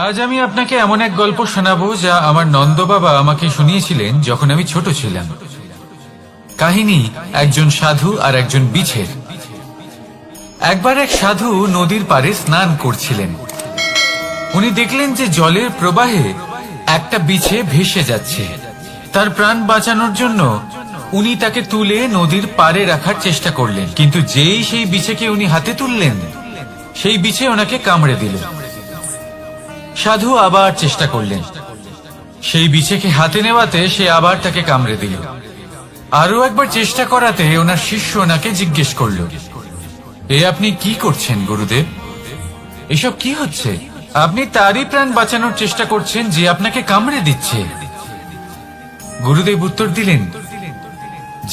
আজ আমি আপনাকে এমন এক গল্প শোনাবো যা আমার নন্দ বাবা আমাকে শুনিয়েছিলেন যখন আমি ছোট ছিলাম। কাহিনী একজন সাধু আর একজন বিছের। একবার এক সাধু নদীর পাড়ে স্নান করছিলেন। উনি দেখলেন যে জলের প্রবাহে একটা বিছে ভেসে যাচ্ছে। তার প্রাণ বাঁচানোর জন্য উনি তাকে তুলে নদীর পাড়ে রাখার চেষ্টা করলেন, কিন্তু যেই সেই বিছেকে উনি হাতে তুললেন, সেই বিছে ওনাকে কামড়ে দিল। সাধু আবার চেষ্টা করলেন, সেই বিছেকে হাতে নেওয়াতে সে আবার তাকে কামড়ে দিল। আরো একবার চেষ্টা করাতে ওনার শিষ্য ওনাকে জিজ্ঞেস করল, এ আপনি কি করছেন গুরুদেব? এসব কি হচ্ছে? আপনি তারই প্রাণ বাঁচানোর চেষ্টা করছেন যে আপনাকে কামড়ে দিচ্ছে। গুরুদেব উত্তর দিলেন,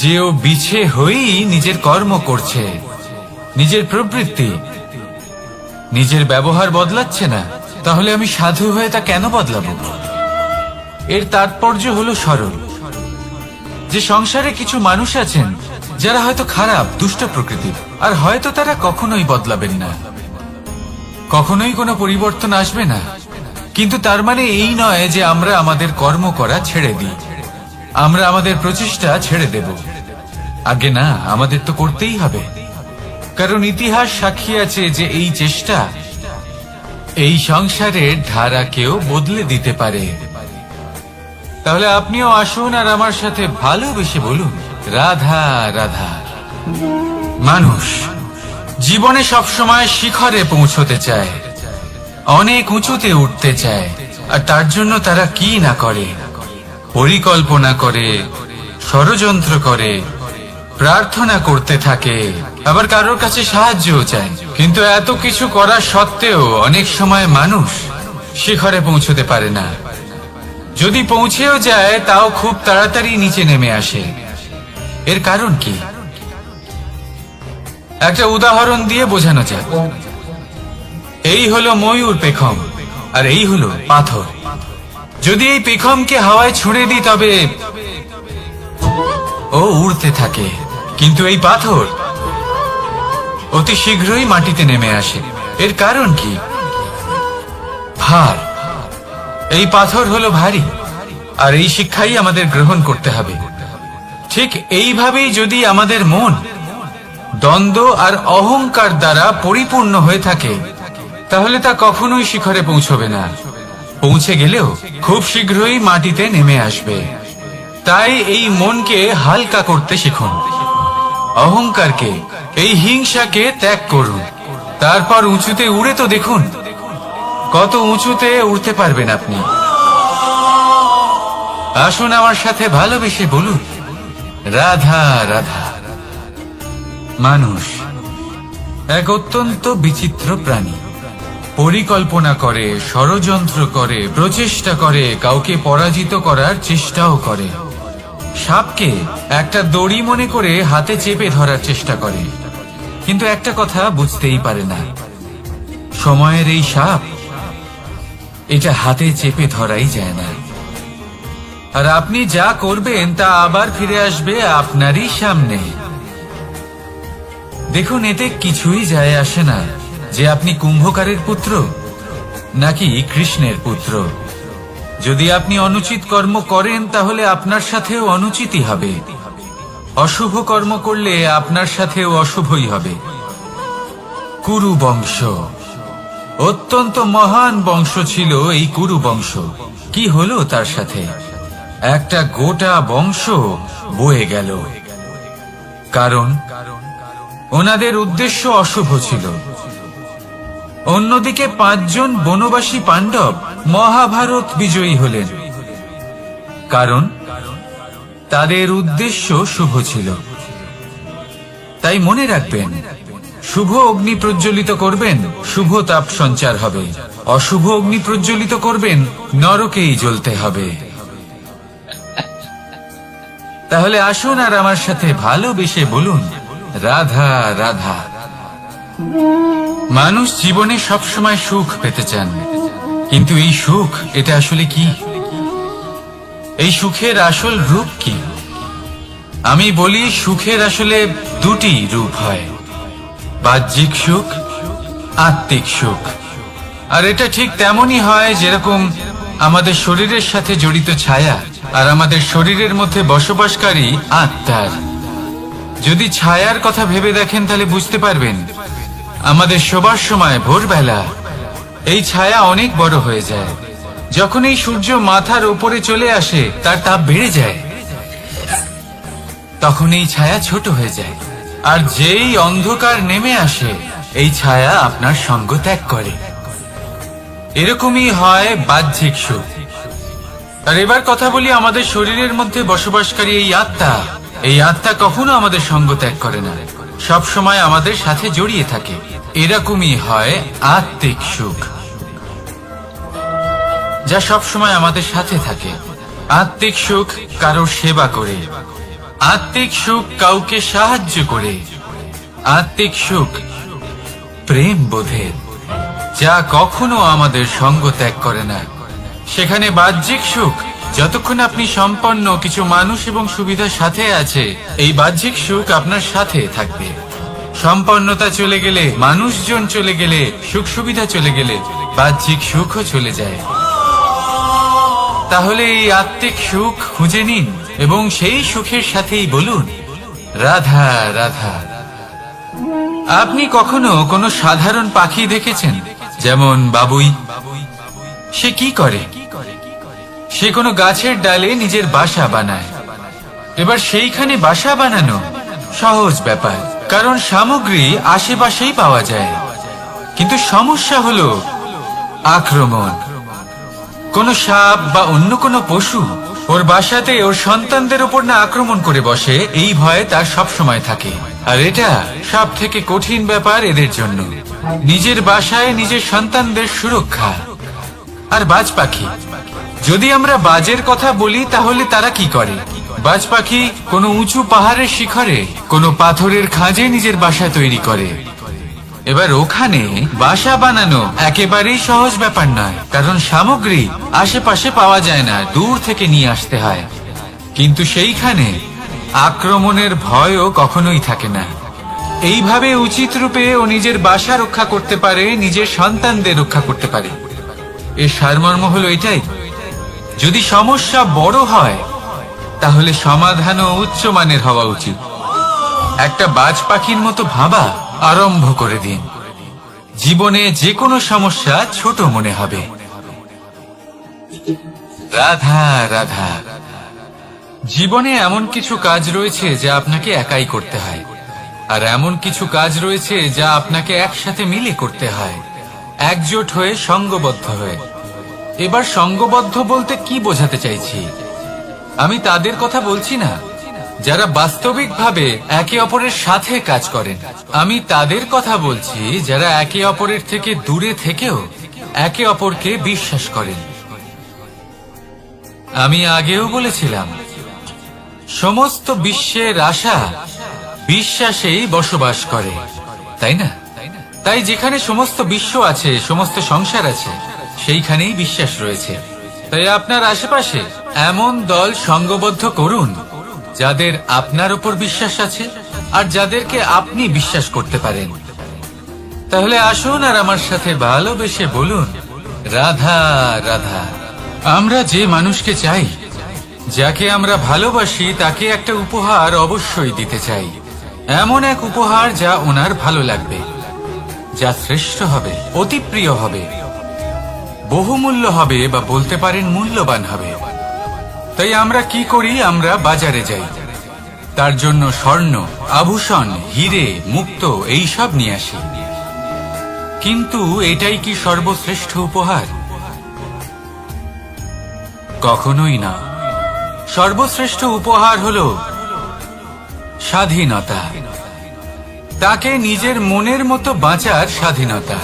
যে ও বিছে হয়েই নিজের কর্ম করছে, নিজের প্রবৃত্তি, নিজের ব্যবহার বদলাচ্ছে না, তাহলে আমি সাধু হয়ে তা কেন বদলাবো? এর তাৎপর্য হলো সরল, যে সংসারে কিছু মানুষ আছেন যারা হয়তো খারাপ, দুষ্ট প্রকৃতির, আর হয়তো তারা কখনোই বদলাবেন না, কখনোই কোনো পরিবর্তন আসবে না। কিন্তু তার মানে এই নয় যে আমরা আমাদের কর্ম করা ছেড়ে দিই, আমরা আমাদের প্রচেষ্টা ছেড়ে দেব। আগে না, আমাদের তো করতেই হবে, কারণ ইতিহাস সাক্ষী আছে যে এই চেষ্টা এই সংসারের ধারাকেও বদলে দিতে পারে। তাহলে আপনিও আসুন আর আমার সাথে ভালোবেসে বলুন, রাধা রাধা। মানুষ জীবনে সবসময় শিখরে পৌঁছতে চায়, অনেক উঁচুতে উঠতে চায়, আর তার জন্য তারা কি না করে, পরিকল্পনা করে, ষড়যন্ত্র করে, প্রার্থনা করতে থাকে, আবার কারোর কাছে সাহায্যও চায়। কিন্তু এত কিছু করা সত্ত্বেও অনেক সময় মানুষ শিখরে পৌঁছতে পারে না। যদি পৌঁছেও যায় তাও খুব তাড়াতাড়ি নিচে নেমে আসে। এর কারণ কি? একটা উদাহরণ দিয়ে বোঝানো যায়। এই হলো ময়ূর পেখম, আর এই হলো পাথর। যদি এই পেখমকে হাওয়ায় ছুঁড়ে দিই তবে ও উড়তে থাকে, কিন্তু এই পাথর অতি শীঘ্রই মাটিতে নেমে আসে। এর কারণ কি? ভার। এই পাথর হলো ভারী, আর এই শিক্ষাই আমাদের গ্রহণ করতে হবে। ঠিক এইভাবেই যদি আমাদের মন দ্বন্দ্ব আর অহংকার দ্বারা পরিপূর্ণ হয়ে থাকে, তাহলে তা কখনোই শিখরে পৌঁছবে না। পৌঁছে গেলেও খুব শীঘ্রই মাটিতে নেমে আসবে। তাই এই মনকে হালকা করতে শিখুন, অহংকারকে, এই হিংসাকে ত্যাগ করুন। তারপর উঁচুতে উড়ে তো দেখুন, কত উঁচুতে উড়তে পারবেন আপনি। আসুন আমার সাথে ভালোবেসে বলুন, রাধা রাধা। মানুষ এক অত্যন্ত বিচিত্র প্রাণী। পরিকল্পনা করে, ষড়যন্ত্র করে, প্রচেষ্টা করে, কাউকে পরাজিত করার চেষ্টাও করে। সাপকে একটা দড়ি মনে করে হাতে চেপে ধরার চেষ্টা করে, কিন্তু একটা কথা বুঝতেই পারে না, সময়ের এই সাপ, এটা হাতে চেপে ধরাই যায় না। আর আপনি যা করবেন তা আবার ফিরে আসবে আপনারই সামনে। দেখুন, এতে কিছুই যায় আসে না যে আপনি কুম্ভকারের পুত্র নাকি কৃষ্ণের পুত্র। যদি আপনি অনুচিত কর্ম করেন তাহলে আপনার সাথেও অনুচিতই হবে। অশুভ কর্ম করলে আপনার সাথেও অশুভই হবে। কুরু বংশ অত্যন্ত মহান বংশ ছিল। এই কুরু বংশ কি হলো তার সাথে? একটা গোটা বংশ বয়ে গেল, কারণ ওনাদের উদ্দেশ্য অশুভ ছিল। অন্যদিকে 5 জন বনবাসী পাণ্ডব মহাভারত বিজয়ী হলেন, কারণ তাদের উদ্দেশ্য শুভ ছিল। তাই মনে রাখবেন, শুভ অগ্নি প্রজ্বলিত করবেন, শুভ তাপ সঞ্চার হবে। অশুভ অগ্নি প্রজ্বলিত করবেন, নরকেই জ্বলতে হবে। তাহলে আসুন আর আমার সাথে ভালোবেসে বলুন, রাধা রাধা। মানুষ জীবনে সবসময় সুখ পেতে চান, কিন্তু এই সুখ, এটা আসলে কি? এই সুখের আসল রূপ কি? আমি বলি, সুখের আসলে 2টি রূপ হয়, বাহ্যিক সুখ, আত্মিক সুখ। আর এটা ঠিক তেমনই হয় যেরকম আমাদের শরীরের সাথে জড়িত ছায়া আর আমাদের শরীরের মধ্যে বসবাসকারী আত্মার। যদি ছায়ার কথা ভেবে দেখেন তাহলে বুঝতে পারবেন আমাদের শোবার সময় ভোরবেলা এই ছায়া অনেক বড় হয়ে যায়। যখন এই সূর্য মাথার উপরে চলে আসে তার তাপ বেড়ে যায়, তখন এই ছায়া ছোট হয়ে যায়। আর যেই অন্ধকার নেমে আসে এই ছায়া আপনার সঙ্গ ত্যাগ করে। এরকমই হয় বাহ্যিক সুখ। আর এবার কথা বলি আমাদের শরীরের মধ্যে বসবাসকারী এই আত্মা। এই আত্মা কখনো আমাদের সঙ্গ ত্যাগ করে না, সব সময় আমাদের সাথে জড়িয়ে থাকে। এরকমই হয় আত্মিক সুখ, যা সব সময় আমাদের সাথে থাকে। আত্মিক সুখ কারোর সেবা করে, আত্মিক সুখ কাউকে সাহায্য করে, আত্মিক সুখ প্রেম বোধের, যা কখনো আমাদের সঙ্গ ত্যাগ করে না। সেখানে বাহ্যিক সুখ, যতক্ষণ আপনি সম্পন্ন কিছু মানুষ এবং সুবিধার সাথে আছে, এই বাহ্যিক সুখ আপনার সাথে থাকবে। সম্পন্নতা চলে গেলে, মানুষজন চলে গেলে, সুখ সুবিধা চলে গেলে বাহ্যিক সুখও চলে যায়। তাহলে এই আত্মিক সুখ খুঁজে নিন এবং সেই সুখের সাথেই বলুন রাধা রাধা। আপনি কখনো কোনো সাধারণ পাখি দেখেছেন? যেমন বাবুই। সে কি করে? সে কোনো গাছের ডালে নিজের বাসা বানায়। এবার সেইখানে বাসা বানানো সহজ ব্যাপার, কারণ সামগ্রী আশেপাশেই পাওয়া যায়। কিন্তু সমস্যা হলো আক্রমণ। কোন সাপ বা অন্য কোনো পশু ওর বাসাতে ওর সন্তানদের উপর না আক্রমণ করে বসে, এই ভয়ে তার সব সময় থাকে। আর এটা সব থেকে কঠিন ব্যাপার এদের জন্য, নিজের বাসায় নিজের সন্তানদের সুরক্ষা। আর বাজ পাখি, যদি আমরা বাজের কথা বলি তাহলে তারা কি করে? বাজ পাখি কোনো উঁচু পাহাড়ের শিখরে, কোনো পাথরের খাঁজে নিজের বাসা তৈরি করে। এবার ওখানে বাসা বানানো একেবারেই সহজ ব্যাপার নয়, কারণ সামগ্রী আশেপাশে পাওয়া যায় না, দূর থেকে নিয়ে আসতে হয়। কিন্তু সেইখানে আক্রমণের ভয়ও কখনোই থাকে না। এইভাবে উচিত রূপে ও নিজের বাসা রক্ষা করতে পারে, নিজের সন্তানদের রক্ষা করতে পারে। এর সারমর্ম হলো এটাই, যদি সমস্যা বড় হয় তাহলে সমাধানও উচ্চমানের হওয়া উচিত। একটা বাজ পাখির মতো ভাবা আরম্ভ করে দিন। জীবনে যে কোনো সমস্যা ছোট মনে হবে। রাধা রাধা। জীবনে এমন কিছু কাজ রয়েছে যা আপনাকে একাই করতে হয়, আর এমন কিছু কাজ রয়েছে যা আপনাকে একসাথে মিলে করতে হয়, একজোট হয়ে, সঙ্গবদ্ধ হয়ে। এবার সঙ্গবদ্ধ বলতে কি বোঝাতে চাইছি? আমি তাদের কথা বলছি না যারা বাস্তবিকভাবে একে অপরের সাথে কাজ করেন। আমি তাদের কথা বলছি যারা একে অপরের থেকে দূরে থেকেও একে অপরকে বিশ্বাস করেন। আমি আগেও বলেছিলাম, সমস্ত বিশ্বের আশা বিশ্বাসেই বসবাস করে, তাই না? তাই যেখানে সমস্ত বিশ্ব আছে, সমস্ত সংসার আছে, সেইখানেই বিশ্বাস রয়েছে। তাই আপনার আশেপাশে এমন দল সঙ্গবদ্ধ করুন যাদের আপনার উপর বিশ্বাস আছে আর যাদেরকে আপনি বিশ্বাস করতে পারেন। তাহলে আসুন আর আমার সাথে ভালোবেসে বলুন রাধা রাধা। আমরা যে মানুষকে চাই, যাকে আমরা ভালোবাসি, তাকে একটা উপহার অবশ্যই দিতে চাই। এমন এক উপহার যা ওনার ভালো লাগবে, যা শ্রেষ্ঠ হবে, অতি প্রিয় হবে, বহুমূল্য হবে, বা বলতে পারেন মূল্যবান হবে। তাই আমরা কি করি? আমরা বাজারে যাই, তার জন্য স্বর্ণ, আভূষণ, হিরে, মুক্ত এইসব নিয়ে আসি। কিন্তু এটাই কি সর্বশ্রেষ্ঠ উপহার? কখনোই না। সর্বশ্রেষ্ঠ উপহার হলো স্বাধীনতা, তাকে নিজের মনের মতো বাঁচার স্বাধীনতা।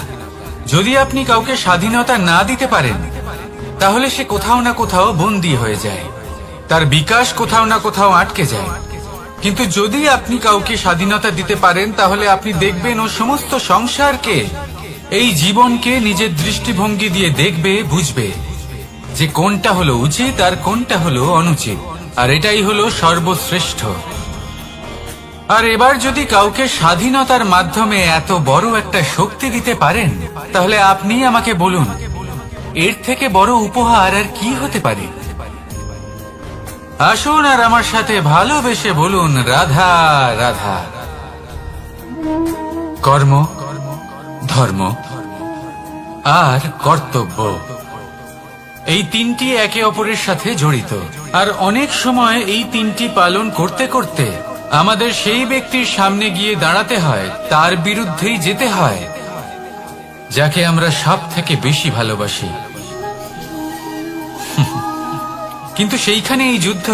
যদি আপনি কাউকে স্বাধীনতা না দিতে পারেন, তাহলে সে কোথাও না কোথাও বন্দী হয়ে যায়, তার বিকাশ কোথাও না কোথাও আটকে যায়। কিন্তু যদি আপনি কাউকে স্বাধীনতা দিতে পারেন, তাহলে আপনি দেখবেন ও সমস্ত সংসারকে, এই জীবনকে নিজের দৃষ্টিভঙ্গি দিয়ে দেখবে, বুঝবে যে কোনটা হলো উচিত আর কোনটা হলো অনুচিত। আর এটাই হলো সর্বশ্রেষ্ঠ। আর এবার যদি কাউকে স্বাধীনতার মাধ্যমে এত বড় একটা শক্তি দিতে পারেন, তাহলে আপনি আমাকে বলুন এর থেকে বড় উপহার আর কি হতে পারে? আসুন আর আমার সাথে ভালোবেসে বলুন, রাধা রাধা। কর্ম, ধর্ম আর কর্তব্য, এই তিনটি একে অপরের সাথে জড়িত। আর অনেক সময় এই তিনটি পালন করতে করতে আমাদের সেই ব্যক্তির সামনে গিয়ে দাঁড়াতে হয়, তার বিরুদ্ধেই যেতে হয় যাকে আমরা সব থেকে বেশি ভালোবাসি। কিন্তু সেইখানে এই যুদ্ধ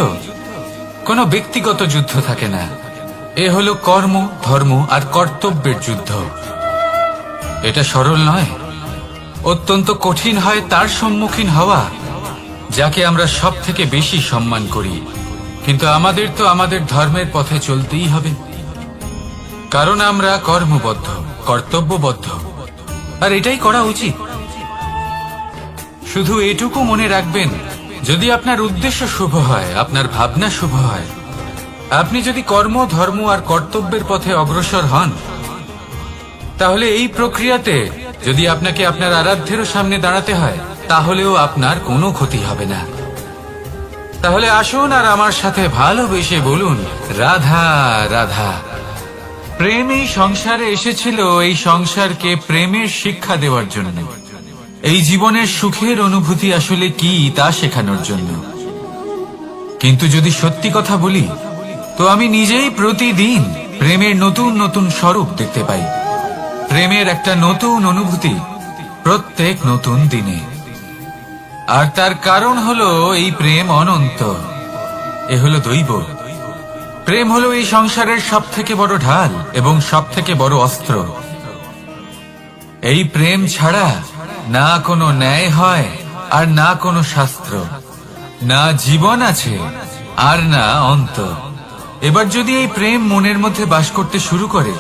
কোনো ব্যক্তিগত যুদ্ধ থাকে না, এ হলো কর্ম, ধর্ম আর কর্তব্যের যুদ্ধ। এটা সরল নয়, অত্যন্ত কঠিন হয় তার সম্মুখীন হওয়া যাকে আমরা সব থেকে বেশি সম্মান করি। কিন্তু আমাদের তো আমাদের ধর্মের পথে চলতেই হবে, কারণ আমরা কর্মবদ্ধ, কর্তব্যবদ্ধ, আর এটাই করা উচিত। শুধু এটুকু মনে রাখবেন, যদি আপনার উদ্দেশ্য শুভ হয়, আপনার ভাবনা শুভ হয়, আপনি যদি কর্ম, ধর্ম আর কর্তব্যের পথে অগ্রসর হন, তাহলে এই প্রক্রিয়াতে যদি আপনাকে আপনার আরাধ্যেরও সামনে দাঁড়াতে হয়, তাহলেও আপনার কোনো ক্ষতি হবে না। তাহলে আসুন আর আমার সাথে ভালোবেসে বলুন, রাধা রাধা। প্রেম এই সংসারে এসেছিল এই সংসারকে প্রেমের শিক্ষা দেওয়ার জন্য, এই জীবনের সুখের অনুভূতি আসলে কি তা শেখানোর জন্য। কিন্তু যদি সত্যি কথা বলি, তো আমি নিজেই প্রতিদিন প্রেমের নতুন নতুন স্বরূপ দেখতে পাই, প্রেমের একটা নতুন অনুভূতি প্রত্যেক নতুন দিনে। আর তার কারণ হলো এই প্রেম অনন্ত, এ হলো দৈব। প্রেম হলো এই সংসারের সব থেকে বড় ঢাল এবং সব থেকে বড় অস্ত্র। এই প্রেম ছাড়া না কোনো ন্যায় হয় আর না কোনো শাস্ত্র, না জীবন আছে আর না অন্ত। এবার যদি এই প্রেম মনের মধ্যে বাস করতে শুরু করে,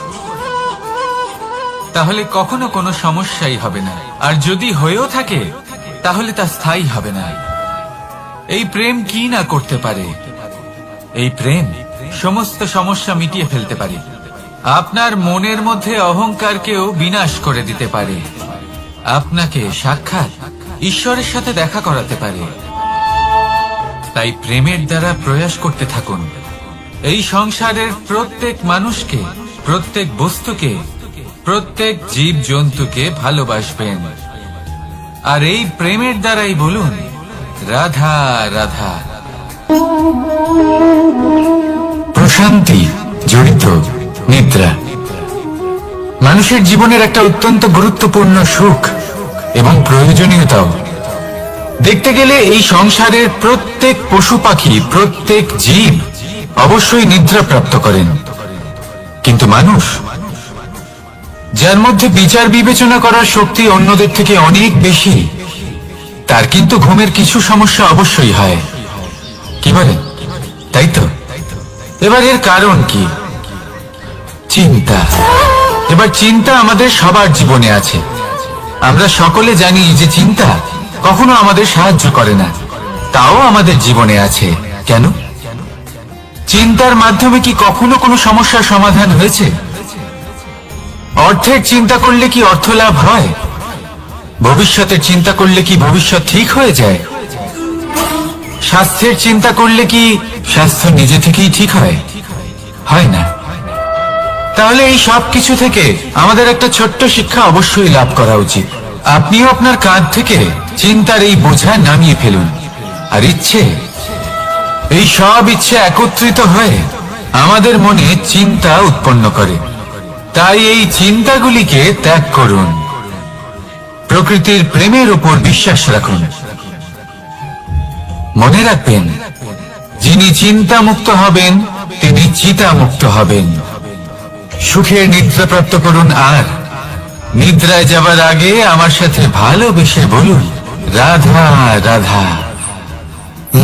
তাহলে কখনো কোনো সমস্যাই হবে না, আর যদি হয়েও থাকে তাহলে তা স্থায়ী হবে না। এই প্রেম কি না করতে পারে? এই প্রেম সমস্ত সমস্যা মিটিয়ে ফেলতে পারে, আপনার মনের মধ্যে অহংকারকেও বিনাশ করে দিতে পারে, আপনাকে সাক্ষাৎ ঈশ্বরের সাথে দেখা করাতে পারে। তাই প্রেমের দ্বারা প্রয়াস করতে থাকুন, এই সংসারের প্রত্যেক মানুষকে, প্রত্যেক বস্তুকে, প্রত্যেক জীব জন্তুকে ভালোবাসবেন। আর এই প্রেমের দ্বারাই বলুন, রাধা রাধা। প্রশান্তি জড়িত নিদ্রা মানুষের জীবনের একটা অত্যন্ত গুরুত্বপূর্ণ সুখ এবং প্রয়োজনীয়তাও। দেখতে গেলে এই সংসারের প্রত্যেক পশু পাখি, প্রত্যেক জীব অবশ্যই নিদ্রা প্রাপ্ত করেন, কিন্তু মানুষ, যার মধ্যে বিচার বিবেচনা করার শক্তি অন্যদের থেকে অনেক বেশি, তার কিন্তু ঘুমের কিছু সমস্যা অবশ্যই হয়। কি বলেন? তাই তো। এবার এর কারণ কি? চিন্তা। এবার চিন্তা আমাদের সবার জীবনে আছে। আমরা সকলে জানি যে চিন্তা কখনো আমাদের সাহায্য করে না, তাও আমাদের জীবনে আছে। কেন? চিন্তার মাধ্যমে কি কখনো কোনো সমস্যার সমাধান হয়েছে? অর্থের চিন্তা করলে কি অর্থ লাভ হয়? ভবিষ্যতের চিন্তা করলে কি ভবিষ্যৎ ঠিক হয়ে যায়? স্বাস্থ্যের চিন্তা করলে কি স্বাস্থ্য নিজে থেকেই ঠিক হয়? হয় না। তাহলে এই সব কিছু থেকে আমাদের একটা ছোট্ট শিক্ষা অবশ্যই লাভ করা উচিত। আপনিও আপনার কাঁধ থেকে চিন্তার এই বোঝা নামিয়ে ফেলুন। আর ইচ্ছে, এই সব ইচ্ছে একত্রিত হয়ে আমাদের মনে চিন্তা উৎপন্ন করে। তাই এই চিন্তাগুলিকে ত্যাগ করুন, প্রকৃতির প্রেমের উপর বিশ্বাস রাখুন। মনে রাখবেন, যিনি চিন্তা মুক্ত হবেন তিনি চিতা মুক্ত হবেন। সুখের নিদ্রা প্রাপ্ত করুন, আর নিদ্রায় যাবার আগে আমার সাথে ভালোবেসে বলুন, রাধা রাধা।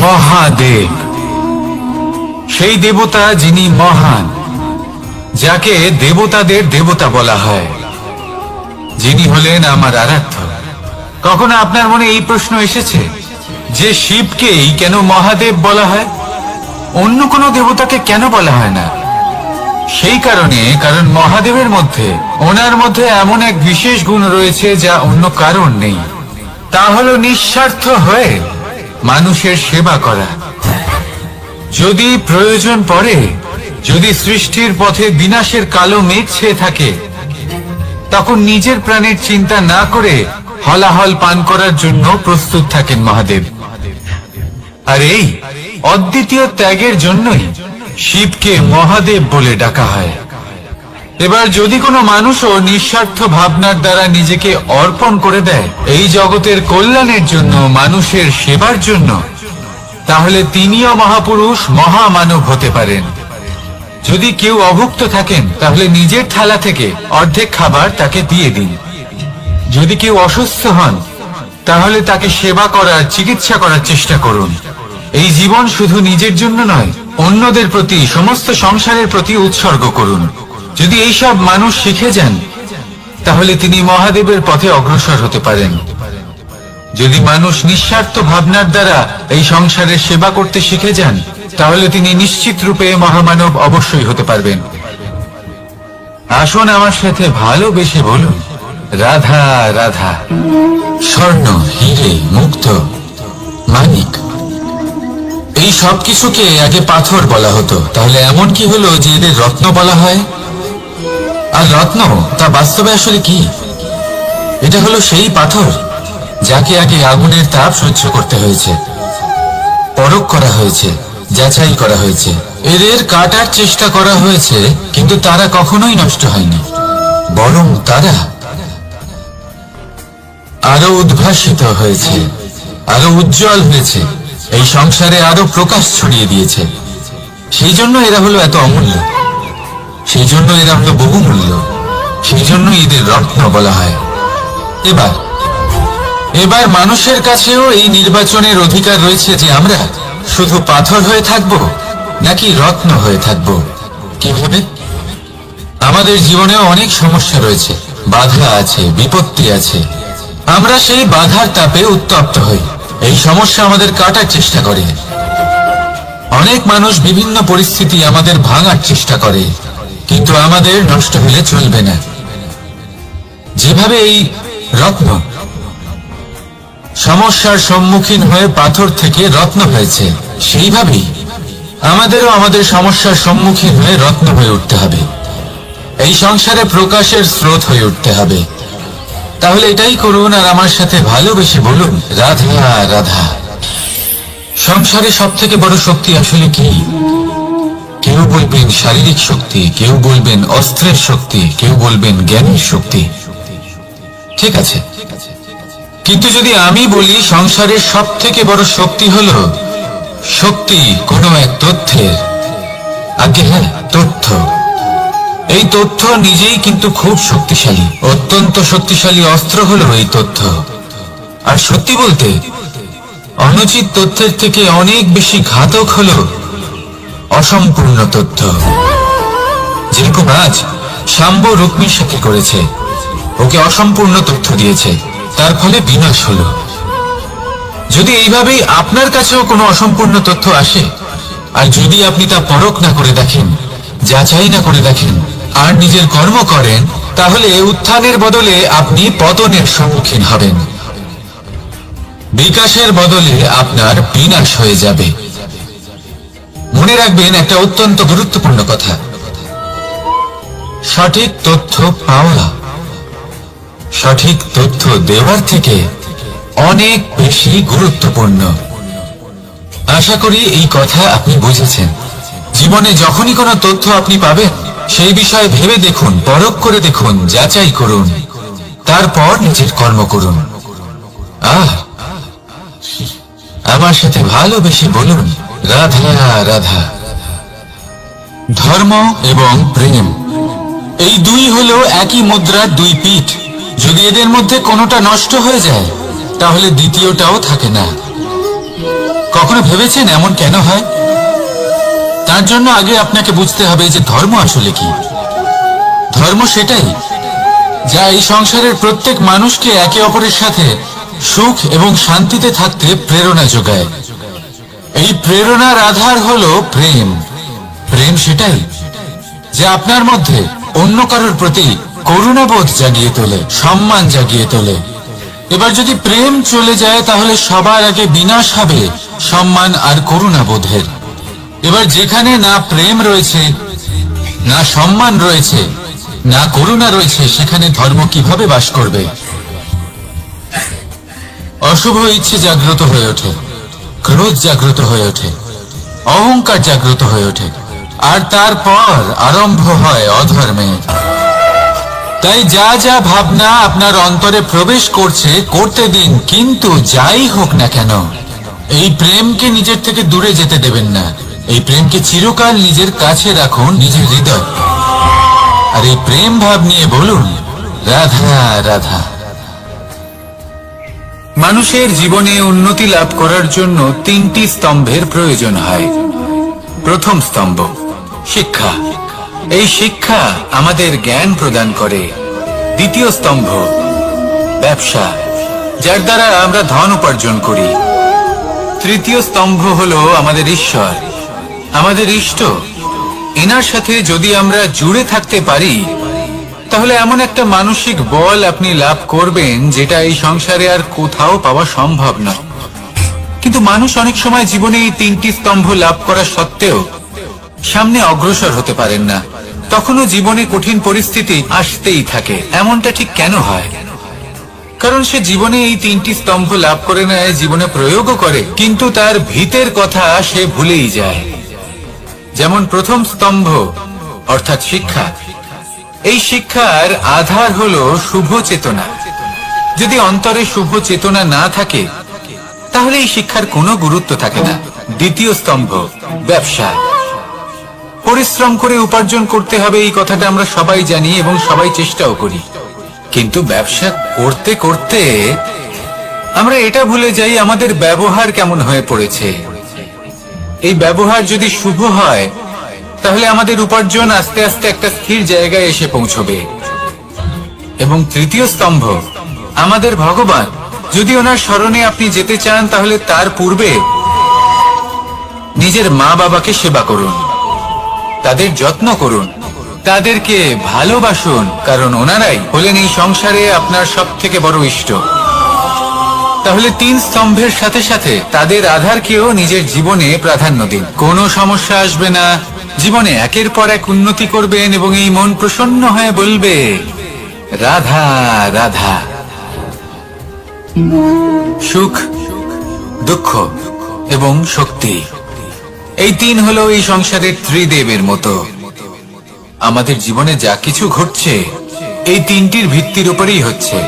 মহাদেব, সেই দেবতা যিনি মহান, যাকে দেবতাদের দেবতা বলা হয়, যিনি হলেন আমার আরাধ্য। কখনো আপনার মনে এই প্রশ্ন এসেছে যে শিবকেই কেন মহাদেব বলা হয়, অন্য কোনো দেবতাকে কেন বলা হয় না? সেই কারণ মহাদেবের মধ্যে ওনার মধ্যে এমন এক বিশেষ গুণ রয়েছে যা অন্য কারণ নেই। তা হলো নিঃস্বার্থ হয়ে মানুষের সেবা করা। যদি প্রয়োজন পড়ে, যদি সৃষ্টির পথে বিনাশের কালো মেঘ ছেয়ে থাকে, তখন নিজের প্রাণের চিন্তা না করে হলাহল পান করার জন্য প্রস্তুত থাকেন মহাদেব। আর এই অদ্বিতীয় ত্যাগের জন্যই শিবকে মহাদেব বলে ডাকা হয়। এবার যদি কোনো মানুষও নিঃস্বার্থ ভাবনার দ্বারা নিজেকে অর্পণ করে দেয় এই জগতের কল্যাণের জন্য, মানুষের সেবার জন্য, তাহলে তিনিও মহাপুরুষ, মহামানব হতে পারেন। যদি কেউ অভুক্ত থাকেন তাহলে নিজের থালা থেকে অর্ধেক খাবার তাকে দিয়ে দিন। যদি কেউ অসুস্থ হন তাহলে তাকে সেবা করার, চিকিৎসা করার চেষ্টা করুন। এই জীবন শুধু নিজের জন্য নয়, অন্যদের প্রতি, সমস্ত সংসারের প্রতি উৎসর্গ করুন। যদি এইসব মানুষ শিখে যান তাহলে তিনি মহাদেবের পথে অগ্রসর হতে পারেন। যদি মানুষ নিঃস্বার্থ ভাবনার দ্বারা এই সংসারের সেবা করতে শিখে যান তাহলে তিনি নিশ্চিত রূপে মহামানব অবশ্যই হতে পারবেন। আসুন আমার সাথে ভালোবেসে বলুন, রাধা রাধা। স্বর্ণ, হিরে, মুক্ত, মানিক, এই সব কিছুকে আগে পাথর বলা হতো। তাহলে এমন কি হলো যে এদের রত্ন বলা হয়? আর রত্ন তা বাস্তবে আসলে কি? এটা হলো সেই পাথর যাকে আগে আগুনের তাপ সহ্য করতে হয়েছে, পরখ করা হয়েছে, যাচাই করা হয়েছে, এদের কাটার চেষ্টা করা হয়েছে, কিন্তু তারা কখনোই নষ্ট হয়নি, বরং তারা আরো উদ্ভাসিত হয়েছে, আরো উজ্জ্বল হয়েছে, এই সংসারে আরো প্রকাশ ছড়িয়ে দিয়েছে। সেই জন্য এরা হলো এত অমূল্য, সেই জন্য এরা হলো বহুমূল্য, সেই জন্য এদের রত্ন বলা হয়। এবার মানুষের কাছেও এই নির্বাচনের অধিকার রয়েছে যে আমরা শুধু পাথর হয়ে থাকব নাকি রত্ন হয়ে থাকব। কিভাবে? আমাদের জীবনেও অনেক সমস্যা রয়েছে, বাধা আছে, বিপত্তি আছে। আমরা সেই বাধার তাপে উত্তপ্ত হই, এই সমস্যা আমাদের কাটার চেষ্টা করে। অনেক মানুষ বিভিন্ন পরিস্থিতি আমাদের ভাঙার চেষ্টা করে, কিন্তু আমাদের নষ্ট হলে চলবে না। যেভাবে এই রত্ন সমস্যার সম্মুখীন হয়ে পাথর থেকে রত্ন হয়েছে, সেইভাবেই আমাদেরও আমাদের সমস্যার সম্মুখীন হয়ে রত্ন হয়ে উঠতে হবে, এই সংসারে প্রকাশের স্রোত হয়ে উঠতে হবে। তাহলে এটাই করুন আর আমার সাথে ভালোবেসে বলুন, রাধা রাধা। সংসারে সব থেকে বড় শক্তি আসলে কি? কেউ বলবেন শারীরিক শক্তি, কেউ বলবেন অস্ত্রের শক্তি, কেউ বলবেন জ্ঞানের শক্তি। ঠিক আছে, কিন্তু যদি আমি বলি সংসারের সব থেকে বড় শক্তি হলো শক্তি কোনো এক তথ্যের, আগে হ্যাঁ, তথ্য। এই তথ্য নিজেই কিন্তু খুব শক্তিশালী, অত্যন্ত শক্তিশালী অস্ত্র হলো এই তথ্য। আর সত্যি বলতে অনুচিত তথ্যের থেকে অনেক বেশি ঘাতক হলো অসম্পূর্ণ তথ্য। যেরকম আজ শাম্ব রুক্মির সাথে করেছে, ওকে অসম্পূর্ণ তথ্য দিয়েছে, তার ফলে বিনাশ হলো। যদি এইভাবেই আপনার কাছেও কোনো অসম্পূর্ণ তথ্য আসে, আর যদি আপনি তা পরখ না করে দেখেন, যাচাই না করে দেখেন, আর নিজের কর্ম করেন, তাহলে উত্থানের বদলে আপনি পতনের সম্মুখীন হবেন, বিকাশের বদলে আপনার বিনাশ হয়ে যাবে। মনে রাখবেন একটা অত্যন্ত গুরুত্বপূর্ণ কথা, সঠিক তথ্য পাওয়া সঠিক তথ্য দেওয়ার থেকে অনেক বেশি গুরুত্বপূর্ণ। আশা করি এই কথা আপনি বুঝেছেন। জীবনে যখনই কোনো তথ্য আপনি পাবেন, সেই বিষয়ে ভেবে দেখুন, পরখ করে দেখুন, যাচাই করুন, তারপর নিজের কর্ম করুন। আমার সাথে ভালোবেসে বলুন, রাধা রাধা। ধর্ম এবং প্রেম, এই দুই হলো একই মুদ্রার দুই পিঠ। যদি এদের মধ্যে কোনোটা নষ্ট হয়ে যায় তাহলে দ্বিতীয়টাও থাকে না। কখনো ভেবেছেন এমন কেন হয়? তার জন্য আগে আপনাকে বুঝতে হবে যে ধর্ম আসলে কি। ধর্ম সেটাই যা এই সংসারের প্রত্যেক মানুষকে একে অপরের সাথে সুখ এবং শান্তিতে থাকতে প্রেরণা যোগায়। এই প্রেরণার আধার হলো প্রেম। প্রেম সেটাই যা আপনার মধ্যে অন্য কারোর প্রতি করুণাবোধ জাগিয়ে তোলে, সম্মান জাগিয়ে তোলে। এবার যদি প্রেম চলে যায় তাহলে সবার আগে বিনাশ হবে সম্মান আর করুণাবোধের। এবার যেখানে না প্রেম রয়েছে, না সম্মান রয়েছে, না করুণা রয়েছে, সেখানে ধর্ম কিভাবে বাস করবে? অশুভ ইচ্ছে জাগ্রত হয়ে ওঠে, ক্রোধ জাগ্রত হয়ে ওঠে, অহংকার জাগ্রত হয়ে ওঠে, আর তারপর আরম্ভ হয় অধর্মের। তাই যা যা ভাবনা আপনার অন্তরে প্রবেশ করছে করতে দিন, কিন্তু যাই হোক না কেন এই প্রেমকে নিজের থেকে দূরে যেতে দেবেন না। এই প্রেমকে চিরকাল নিজের কাছে রাখুন, নিজের হৃদয়। আর এই প্রেম ভাব নিয়ে বলুন, রাধা রাধা। মানুষের জীবনে উন্নতি লাভ করার জন্য তিনটি স্তম্ভের প্রয়োজন হয়। প্রথম স্তম্ভ শিক্ষা। এই শিক্ষা আমাদের জ্ঞান প্রদান করে। দ্বিতীয় স্তম্ভ ব্যবসা, যার দ্বারা আমরা ধন উপার্জন করি। তৃতীয় স্তম্ভ হলো আমাদের ঈশ্বর, আমাদের ইষ্ট। এনার সাথে যদি আমরা জুড়ে থাকতে পারি তাহলে এমন একটা মানসিক বল আপনি লাভ করবেন যেটা এই সংসারে আর কোথাও পাওয়া সম্ভব না। কিন্তু মানুষ অনেক সময় জীবনে এই তিনটি স্তম্ভ লাভ করা সত্ত্বেও সামনে অগ্রসর হতে পারেন না। তখনও জীবনে কঠিন পরিস্থিতি আসতেই থাকে। এমনটা ঠিক কেন হয়? কারণ সে জীবনে এই তিনটি স্তম্ভ লাভ করে নেয়, জীবনে প্রয়োগও করে, কিন্তু তার ভিতের কথা সে ভুলেই যায়। যেমন প্রথম স্তম্ভ অর্থাৎ শিক্ষা। এই শিক্ষার আধার হলো শুভ চেতনা। যদি অন্তরে শুভ চেতনা না থাকে তাহলে এই শিক্ষার কোনো গুরুত্ব থাকে না। দ্বিতীয় স্তম্ভ ব্যবসা। পরিশ্রম করে উপার্জন করতে হবে, এই কথাটা আমরা সবাই জানি এবং সবাই চেষ্টাও করি। কিন্তু ব্যবসা করতে করতে আমরা এটা ভুলে যাই আমাদের ব্যবহার কেমন হয়ে পড়েছে। এই ব্যবহার যদি শুভ হয় তাহলে আমাদের উপার্জন আস্তে আস্তে একটা স্থির জায়গায় এসে পৌঁছবে। এবং তৃতীয় স্তম্ভ আমাদের ভগবান। যদি ওনার স্মরণে আপনি যেতে চান তাহলে তার পূর্বে নিজের মা বাবাকে সেবা করুন, তাদের যত্ন করুন, তাদেরকে ভালোবাসুন, কারণ ওনারাই হলেন এই সংসারে আপনার সব থেকে বড় ইষ্ট। তাহলে তিন স্তম্ভের সাথে সাথে তাদের আধারকেও নিজের জীবনে প্রাধান্য দিন। কোনো সমস্যা আসবে না, জীবনে একের পর এক উন্নতি করবেন এবং এই মন প্রসন্ন হয়ে বলবে রাধা রাধা। সুখ, দুঃখ এবং শক্তি, এই তিন হলো এই সংসারের ত্রিদেবের মতো। আমাদের জীবনে যা কিছু ঘটছে এই তিনটির ভিত্তির উপরেই হচ্ছে।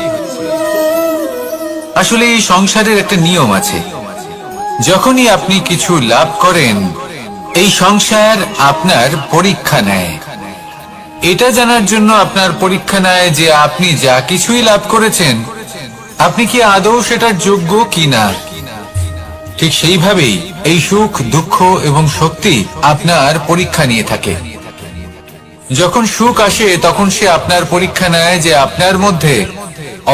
আসলে এই সংসারের একটা নিয়ম আছে, যখনই আপনি কিছু লাভ করেন এই সংসার আপনার পরীক্ষা নেয়। এটা জানার জন্য আপনার পরীক্ষা নেয় যে আপনি যা কিছুই লাভ করেছেন আপনি কি আদৌ সেটার যোগ্য কিনা। ঠিক সেইভাবেই এই সুখ, দুঃখ এবং শক্তি আপনার পরীক্ষা নিয়ে থাকে। যখন সুখ আসে তখন সে আপনার পরীক্ষা নেয় যে আপনার মধ্যে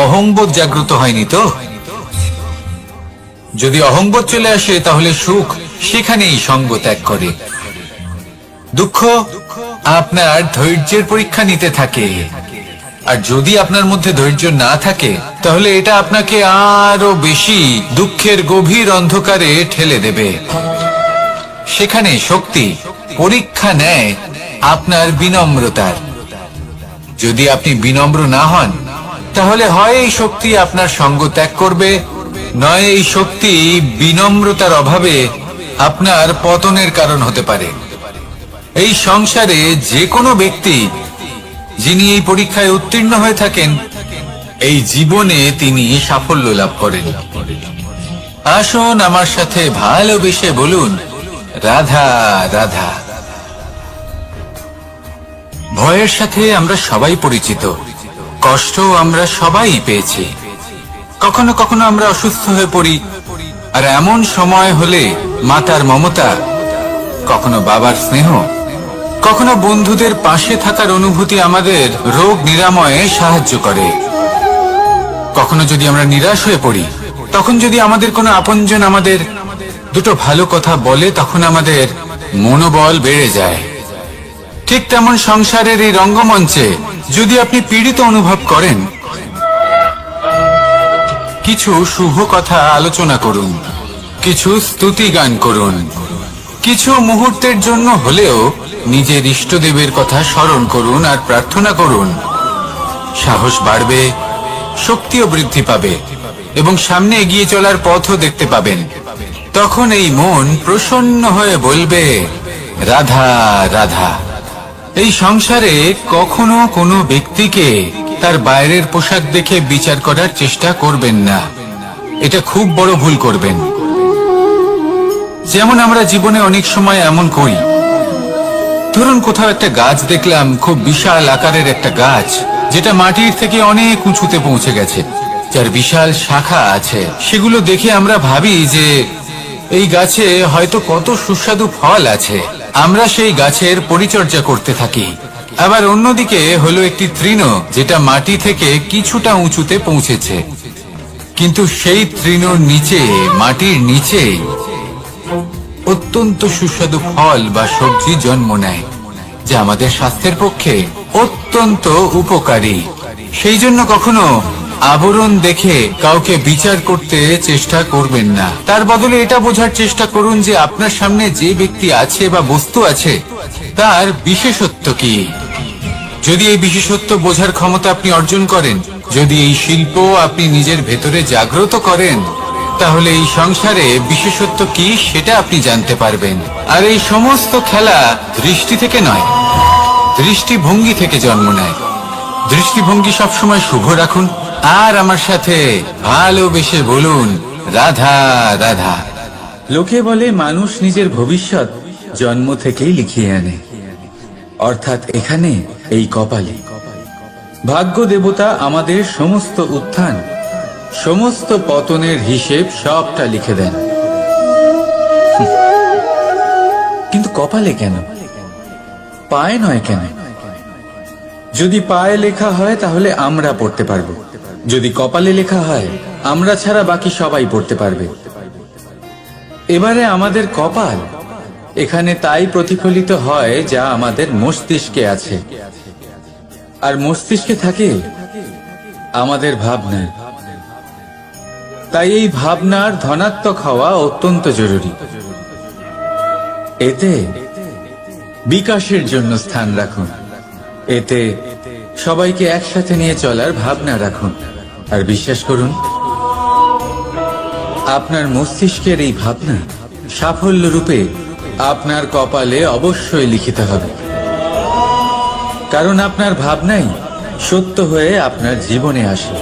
অহংবোধ জাগ্রত হয়নি তো। যদি অহংবোধ চলে আসে তাহলে সুখ সেখানেই সঙ্গ ত্যাগ করে। দুঃখ আপনার ধৈর্যের পরীক্ষা নিতে থাকে, আর যদি আপনার মধ্যে ধৈর্য না থাকে তাহলে এটা আপনাকে আরো বেশি দুঃখের গভীর অন্ধকারে ঠেলে দেবে। সেখানে শক্তি পরীক্ষা নেয় আপনার বিনম্রতার। যদি আপনি বিনম্র না হন তাহলে হয় এই শক্তি আপনার সঙ্গ ত্যাগ করবে, নয় এই শক্তি বিনম্রতার অভাবে আপনার পতনের কারণ হতে পারে। এই সংসারে যে কোনো ব্যক্তি যিনি এই পরীক্ষায় উত্তীর্ণ হয়ে থাকেন এই জীবনে তিনি সাফল্য লাভ করেন। আসুন আমার সাথে ভালোবেসে বলুন রাধা রাধা। ভয়ের সাথে আমরা সবাই পরিচিত, কষ্ট আমরা সবাই পেয়েছি। কখনো কখনো আমরা অসুস্থ হয়ে পড়ি, আর এমন সময় হলে মাতার মমতা, কখনো বাবার স্নেহ, কখনো বন্ধুদের পাশে থাকার অনুভূতি আমাদের রোগ নিরাময়ে সাহায্য করে। কখনো যদি আমরা নিরাশ হয়ে পড়ি তখন যদি আমাদের কোনো আপনজন আমাদের দুটো ভালো কথা বলে তখন আমাদের মনোবল বেড়ে যায়। ঠিক তেমন সংসারের এই রঙ্গমঞ্চে যদি আপনি পীড়িত অনুভব করেন, কিছু শুভ কথা আলোচনা করুন, কিছু স্তুতি গান করুন, কিছু মুহূর্তের জন্য হলেও নিজের ইষ্টদেবের কথা স্মরণ করুন আর প্রার্থনা করুন। সাহস বাড়বে, শক্তিও বৃদ্ধি পাবে এবং সামনে এগিয়ে চলার পথও দেখতে পাবেন। তখন এই মন প্রসন্ন হয়ে বলবে, রাধা রাধা। এই সংসারে কখনো কোনো ব্যক্তিকে তার বাইরের পোশাক দেখে বিচার করার চেষ্টা করবেন না, এটা খুব বড় ভুল করবেন। যেমন আমরা জীবনে অনেক সময় এমন করি, ধরুন কোথাও একটা গাছ দেখলাম, খুব বিশাল আকারের একটা গাছ, যেটা মাটির থেকে অনেক উঁচুতে পৌঁছে গেছে, যার বিশাল শাখা আছে। সেগুলো দেখে আমরা ভাবি যে এই গাছে হয়তো কত সুস্বাদু ফল আছে, আমরা সেই গাছের পরিচর্যা করতে থাকি। আবার অন্যদিকে হলো একটি তৃণ, যেটা মাটি থেকে কিছুটা উঁচুতে পৌঁছেছে, কিন্তু সেই তৃণর নিচে, মাটির নিচে অত্যন্ত সুস্বাদু ফল বা সবজি জন্ম নেয়, যা আমাদের স্বাস্থ্যের পক্ষে অত্যন্ত উপকারী। সেই জন্য কখনো আবরণ দেখে কাউকে বিচার করতে চেষ্টা করবেন না। তার বদলে এটা বোঝার চেষ্টা করুন যে আপনার সামনে যে ব্যক্তি আছে বা বস্তু আছে, তার বিশেষত্ব কি। যদি এই বিশেষত্ব বোঝার ক্ষমতা আপনি অর্জন করেন, যদি এই শিল্প আপনি নিজের ভেতরে জাগ্রত করেন, তাহলে এই সংসারে বিশেষত্ব কি সেটা আপনি জানতে পারবেন। আর এই সমস্ত খেলা দৃষ্টি থেকে নয়, দৃষ্টিভঙ্গি থেকে জন্ম নেয়। দৃষ্টিভঙ্গি সবসময় শুভ রাখুন আর আমার সাথে ভালোবেসে বলুন, রাধা রাধা। লোকে বলে মানুষ নিজের ভবিষ্যৎ জন্ম থেকেই লিখিয়ে আনে, অর্থাৎ এখানে এই কপালে। ভাগ্য দেবতা আমাদের সমস্ত উত্থান, সমস্ত পতনের হিসেব সবটা লিখে দেন। কিন্তু কপালে কেন, পায়ে নয় কেন? যদি পায়ে লেখা হয় তাহলে আমরা পড়তে পারবো, যদি কপালে লেখা হয় আমরা ছাড়া বাকি সবাই পড়তে পারবে। এবারে আমাদের কপাল এখানে তাই প্রতিফলিত হয় যা আমাদের মস্তিষ্কে আছে, আর মস্তিষ্কে থাকে আমাদের ভাবনা। তাই এই ভাবনার ধনাত্মক হওয়া অত্যন্ত জরুরি। এতে বিকাশের জন্য স্থান রাখুন, এতে সবাইকে একসাথে নিয়ে চলার ভাবনা রাখুন। আর বিশ্বাস করুন, আপনার মস্তিষ্কের এই ভাবনা সাফল্য রূপে আপনার কপালে অবশ্যই লিখিত হবে, কারণ আপনার ভাবনাই সত্য হয়ে আপনার জীবনে আসে।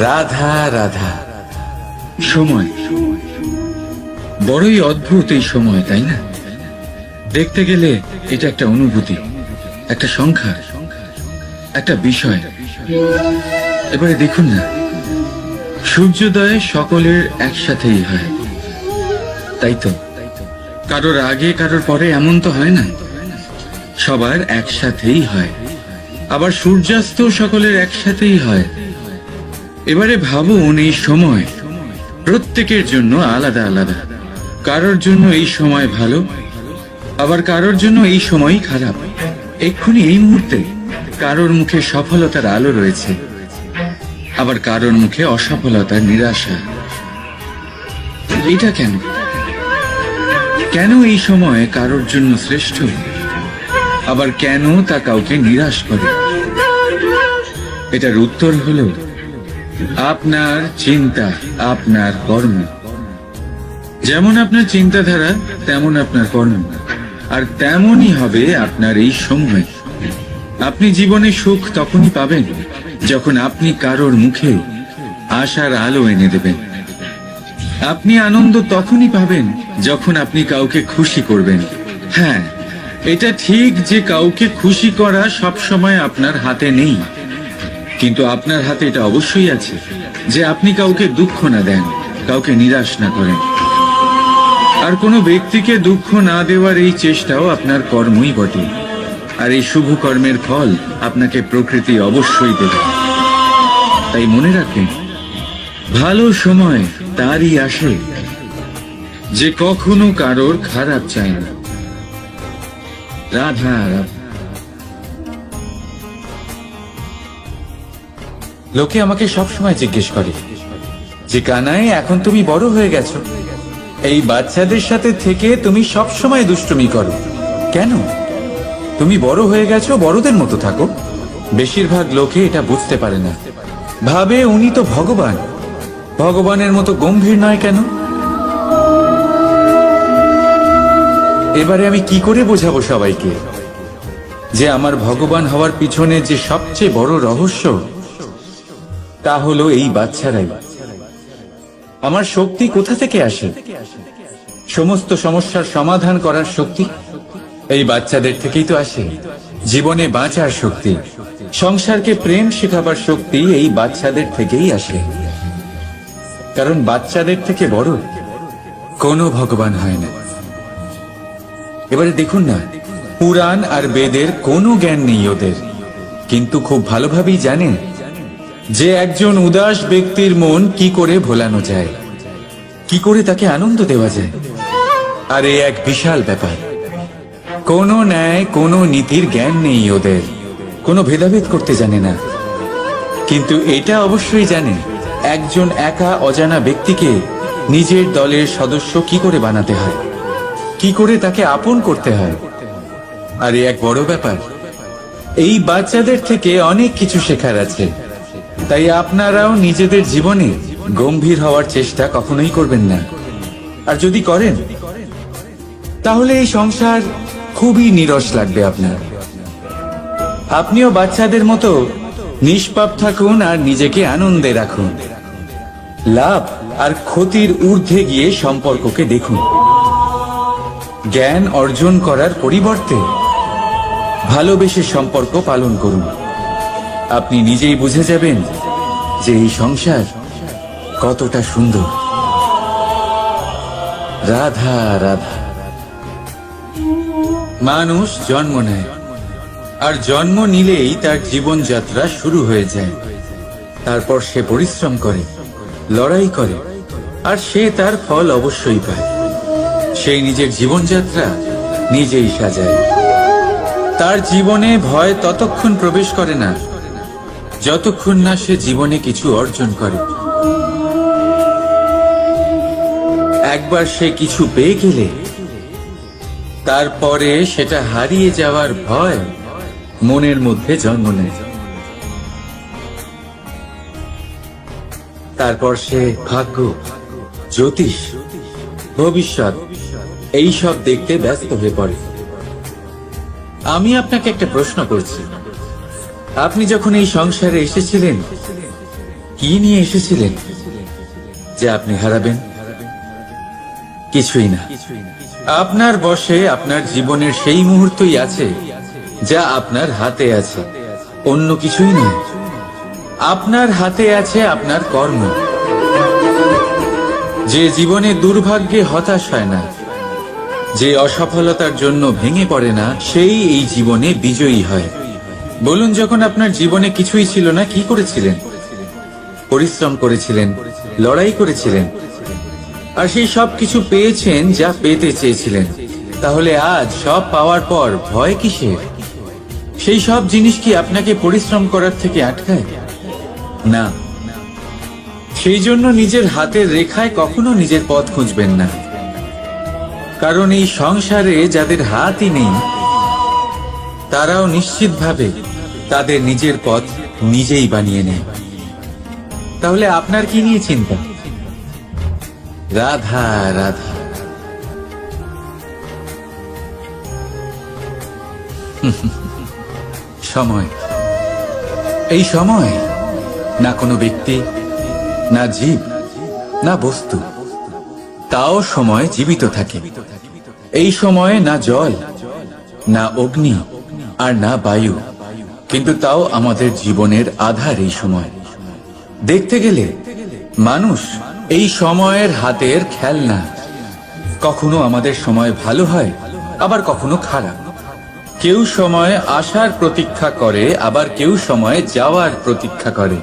রাধা রাধা। সময় বড়ই অদ্ভুত, এই সময়, তাই না? দেখতে গেলে এটা একটা অনুভূতি, একটা সংখ্যা, একটা বিষয়। এবারে দেখুন না, সূর্যোদয় সকলের একসাথেই হয়, তাই তো? কারোর আগে কারোর পরে এমন তো হয় না, সবার একসাথেই হয়। আবার সূর্যাস্ত সকলের একসাথেই হয়। এবারে ভাবুন, এই সময় প্রত্যেকের জন্য আলাদা আলাদা। কারোর জন্য এই সময় ভালো, আবার কারোর জন্য এই সময়ই খারাপ। এক্ষুনি এই মুহূর্তে কারোর মুখে সফলতার আলো রয়েছে, আবার কারোর মুখে অসফলতার নিরাশা। এটা কেন? কেন এই সময় কারোর জন্য শ্রেষ্ঠ, আবার কেন তা কাউকে নিরাশ করে? এটার উত্তর হলো আপনার চিন্তা, আপনার কর্ম। যেমন আপনার চিন্তাধারা, তেমন আপনার কর্ম, আর তেমনই হবে আপনার এই সময়। আপনি জীবনে সুখ তখনই পাবেন যখন আপনি কারোর মুখে আশার আলো এনে দেবেন। আপনি আনন্দ তখনই পাবেন যখন আপনি কাউকে খুশি করবেন। হ্যাঁ, এটা ঠিক যে কাউকে খুশি করা সব সময় আপনার হাতে নেই, কিন্তু আপনার হাতে এটা অবশ্যই আছে যে আপনি কাউকে দুঃখ না দেন, কাউকে নিরাশ না করেন। আর কোনো ব্যক্তিকে দুঃখ না দেওয়ার এই চেষ্টাও আপনার কর্মই বটে। আর এই শুভ কর্মের ফল আপনাকে প্রকৃতি অবশ্যই দেবে। তাই মনে রাখবেন, ভালো সময় তারই আসে যে কখনো কারোর খারাপ চায় না। রাধা রাধা। লোকে আমাকে সবসময় জিজ্ঞেস করে যে কানাই, এখন তুমি বড় হয়ে গেছো, এই বাচ্চাদের সাথে থেকে তুমি সবসময় দুষ্টুমি করো কেন? তুমি বড় হয়ে গেছো, বড়দের মতো থাকো। বেশিরভাগ লোকে এটা বুঝতে পারে না, ভাবে উনি তো ভগবান, ভগবানের মতো গম্ভীর নয় কেন? এবারে আমি কি করে বোঝাবো সবাইকে যে আমার ভগবান হওয়ার পিছনে যে সবচেয়ে বড় রহস্য তা হলো এই বাচ্চারাই। আমার শক্তি কোথা থেকে আসে? সমস্ত সমস্যার সমাধান করার শক্তি এই বাচ্চাদের থেকেই তো আসে। জীবনে বাঁচার শক্তি, সংসারকে প্রেম শেখাবার শক্তি এই বাচ্চাদের থেকেই আসে। কারণ বাচ্চাদের থেকে বড় কোনো ভগবান হয় না। এবারে দেখুন না, পুরাণ আর বেদের কোনো জ্ঞান নেই ওদের, কিন্তু খুব ভালোভাবেই জানে যে একজন উদাস ব্যক্তির মন কি করে ভোলানো যায়, কি করে তাকে আনন্দ দেওয়া যায়। আর এই এক বিশাল ব্যাপার। কোনো ন্যায়, কোনো নীতির জ্ঞান নেই ওদের, কোনো ভেদাভেদ করতে জানে না। কিন্তু এটা অবশ্যই জানে একজন একা অজানা ব্যক্তিকে নিজের দলের সদস্য কি করে বানাতে হয়, কি করে তাকে আপন করতে হয়। আর এক বড় ব্যাপার, এই বাচ্চাদের থেকে অনেক কিছু শেখার আছে। তাই আপনারাও নিজেদের জীবনে গম্ভীর হওয়ার চেষ্টা কখনোই করবেন না। আর যদি করেন তাহলে এই সংসার খুবই নীরস লাগবে আপনার। আপনিও বাচ্চাদের মতো নিষ্পাপ থাকুন আর নিজেকে আনন্দে রাখুন। লাভ আর ক্ষতির ঊর্ধ্বে গিয়ে সম্পর্ককে দেখুন। জ্ঞান অর্জন করার পরিবর্তে ভালোবেসে সম্পর্ক পালন করুন। আপনি নিজেই বুঝে যাবেন যে এই সংসার কতটা সুন্দর। রাধা রাধা। মানুষ জন্ম নেয়, আর জন্ম নিলেই তার জীবনযাত্রা শুরু হয়ে যায়। তারপর সে পরিশ্রম করে, লড়াই করে, আর সে তার ফল অবশ্যই পায়। সেই নিজের জীবনযাত্রা নিজেই সাজায়। তার জীবনে ভয় ততক্ষণ প্রবেশ করে না যতক্ষণ না সে জীবনে কিছু অর্জন করে। একবার সে কিছু পেয়ে গেলে তারপরে সেটা হারিয়ে যাওয়ার ভয় মনের মধ্যে জন্ম নেয়। তারপর সে ভাগ্য, জ্যোতিষ, ভবিষ্যৎ এইসব দেখতে ব্যস্ত হয়ে পড়ে। আমি আপনাকে একটা প্রশ্ন করছি, আপনি যখন এই সংসারে এসেছিলেন কি নিয়ে এসেছিলেন যে আপনি হারাবেন? কিছুই না। আপনার বশে আপনার জীবনের সেই মুহূর্তই আছে যা আপনার হাতে আছে, অন্য কিছুই নয়। আপনার হাতে আছে আপনার কর্ম। যে জীবনে দুর্ভাগ্যে হতাশ হয় না, যে অসফলতার জন্য ভেঙে পড়ে না, সেই এই জীবনে বিজয়ী হয়। বলুন, যখন আপনার জীবনে কিছুই ছিল না কি করেছিলেন? পরিশ্রম করেছিলেন, লড়াই করেছিলেন, আর সেই সব কিছু পেয়েছেন যা পেতে চেয়েছিলেন। তাহলে আজ সব পাওয়ার পর ভয় কিসের? সেই সব জিনিস কি আপনাকে পরিশ্রম করার থেকে আটকায়? না। সেই জন্য নিজের হাতের রেখায় কখনো নিজের পথ খুঁজবেন না। কারণ এই সংসারে যাদের হাতই নেই তারাও নিশ্চিতভাবে তাদের নিজের পথ নিজেই বানিয়ে নেয়। তাহলে আপনার কি নিয়ে চিন্তা? রাধা রাধা। সময়, এই সময় না কোনো ব্যক্তি, না জীব, না বস্তু, তাও সময় জীবিত থাকে। এই সময়ে না জল, না অগ্নি, আর না বায়ু, কিন্তু তাও আমাদের জীবনের আধার। এই সময় দেখতে গেলে মানুষ এই সময়ের হাতের খেলনা। কখনো আমাদের সময় ভালো হয়, আবার কখনো খারাপ। কেউ সময় আসার প্রতীক্ষা করে, আবার কেউ সময় যাওয়ার প্রতীক্ষা করে,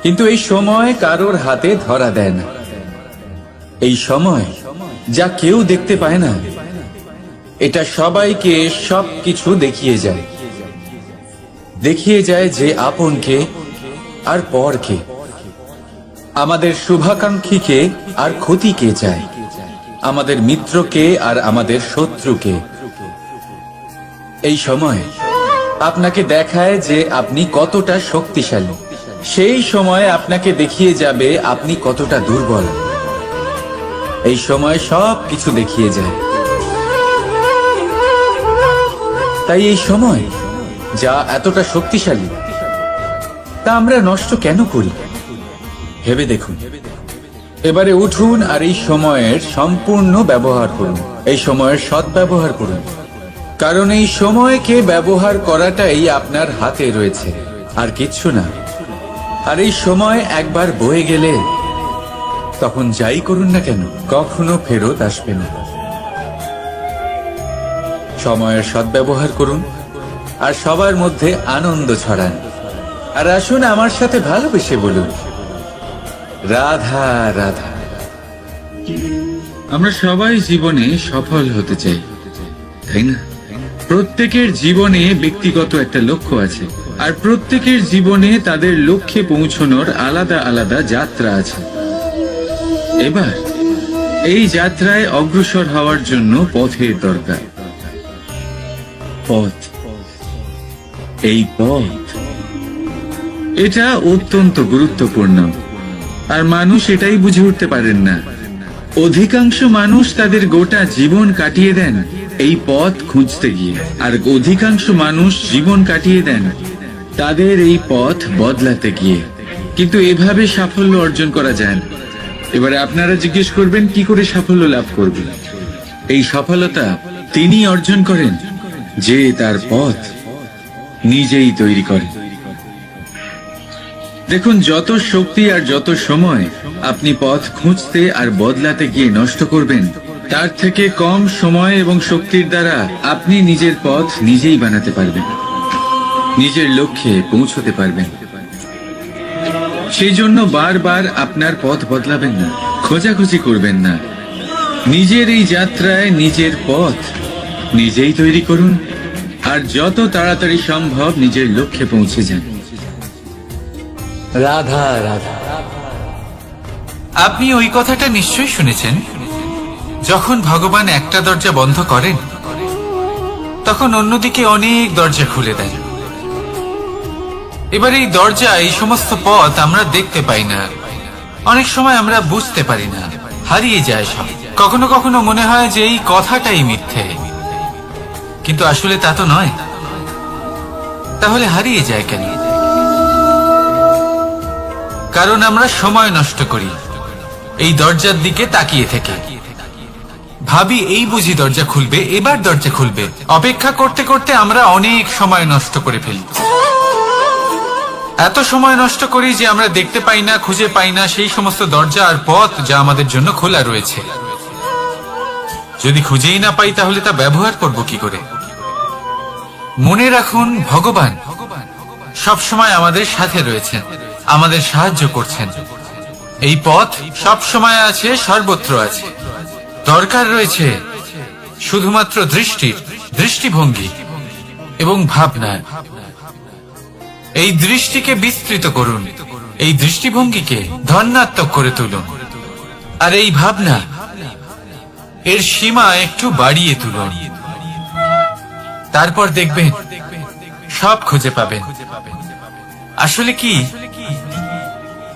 কিন্তু এই সময় কারোর হাতে ধরা দেয় না। এই সময় যা কেউ দেখতে পায় না, এটা সবাইকে সবকিছু দেখিয়ে যায়, দেখিয়ে যায় যে আপনকে আর পরকে, আমাদের শুভাকাঙ্ক্ষীকে আর ক্ষতিকে চায়, আমাদের মিত্রকে আর আমাদের শত্রুকে। এই সময় আপনাকে দেখায় যে আপনি কতটা শক্তিশালী, সেই সময় আপনাকে দেখিয়ে যাবে আপনি কতটা দুর্বল। এই সময় সব কিছু দেখিয়ে যায়। তাই এই সময় যা এতটা শক্তিশালী তা আমরা নষ্ট কেন করি? ভেবে দেখুন। এবারে উঠুন আর এই সময়ের সম্পূর্ণ ব্যবহার করুন, এই সময়ের সদ্ব্যবহার করুন, কারণ এই সময়কে ব্যবহার করাটাই আপনার হাতে রয়েছে, আর কিচ্ছু না। আর এই সময় একবার বয়ে গেলে তখন যাই করুন না কেন কখনো ফেরত আসবে না। সময়ের সদ্ব্যবহার করুন আর সবার মধ্যে আনন্দ ছড়ান। আর আসুন আমার সাথে ভালোবেসে বলুন, রাধা রাধা। আমরা সবাই জীবনে সফল হতে চাই, তাই না? প্রত্যেকের জীবনে ব্যক্তিগত একটা লক্ষ্য আছে, আর প্রত্যেকের জীবনে তাদের লক্ষ্যে পৌঁছানোর আলাদা আলাদা যাত্রা আছে। এবার এই যাত্রায় অগ্রসর হওয়ার জন্য পথের দরকার। পথ, এই পথ, এটা অত্যন্ত গুরুত্বপূর্ণ, আর মানুষ এটাই বুঝে উঠতে পারেন না। অধিকাংশ মানুষ তাদের গোটা জীবন কাটিয়ে দেন এই পথ খুঁজতে গিয়ে, আর অধিকাংশ মানুষ জীবন কাটিয়ে দেন তাদের এই পথ বদলাতে গিয়ে। কিন্তু এভাবে সাফল্য অর্জন করা যায় না। এবারে আপনারা জিজ্ঞেস করবেন কি করে সাফল্য লাভ করবেন? এই সফলতা তিনি অর্জন করেন যে তার পথ নিজেই তৈরি করেন। দেখুন, যত শক্তি আর যত সময় আপনি পথ খুঁজতে আর বদলাতে গিয়ে নষ্ট করবেন, তার থেকে কম সময় এবং শক্তির দ্বারা আপনি নিজের পথ নিজেই বানাতে পারবেন, নিজের লক্ষ্যে পৌঁছতে পারবেন। সেই জন্য বারবার আপনার পথ বদলাবেন না, খোঁজাখুঁজি করবেন না। নিজের এই যাত্রায় নিজের পথ নিজেই তৈরি করুন, আর যত তাড়াতাড়ি সম্ভব নিজের লক্ষ্যে পৌঁছে যান। রাধা রাধা। আপনি ওই কথাটা নিশ্চয়ই শুনেছেন, যখন ভগবান একটা দরজা বন্ধ করেন তখন অন্যদিকে অনেক দরজা খুলে দেন। এবার এই দরজা, এই সমস্ত পথ আমরা দেখতে পাই না, অনেক সময় আমরা বুঝতে পারি না, হারিয়ে যায় সব। কখনো কখনো মনে হয় যে এই কথাটাই মিথ্যে, কিন্তু আসলে তা তো নয়। তাহলে হারিয়ে যায় কেন? কারণ আমরা সময় নষ্ট করি এই দরজার দিকে তাকিয়ে থেকে। ভাবি এই বুঝি দরজা খুলবে, এবার দরজা খুলবে। অপেক্ষা করতে করতে আমরা অনেক সময় নষ্ট করে ফেলি। এত সময় নষ্ট করি যে আমরা দেখতে পাই না, খুঁজে পাই না সেই সমস্ত দরজা আর পথ যা আমাদের জন্য খোলা রয়েছে। যদি খুঁজেই না পাই তাহলে তা ব্যবহার করব কি করে? মনে রাখুন, ভগবান সব সময় আমাদের সাথে রয়েছেন, আমাদের সাহায্য করছেন। এই পথ সব সময় আছে, সর্বত্র আছে। দরকার রয়েছে শুধুমাত্র দৃষ্টির, দৃষ্টিভঙ্গি এবং ভাবনা। এই দৃষ্টিকে বিস্তৃত করুন, এই দৃষ্টিভঙ্গিকে ধন্যাত্মক করে তুলুন, আর এই ভাবনা এর সীমা একটু বাড়িয়ে তুলুন। তারপর দেখবেন সব খুঁজে পাবেন। আসলে কি,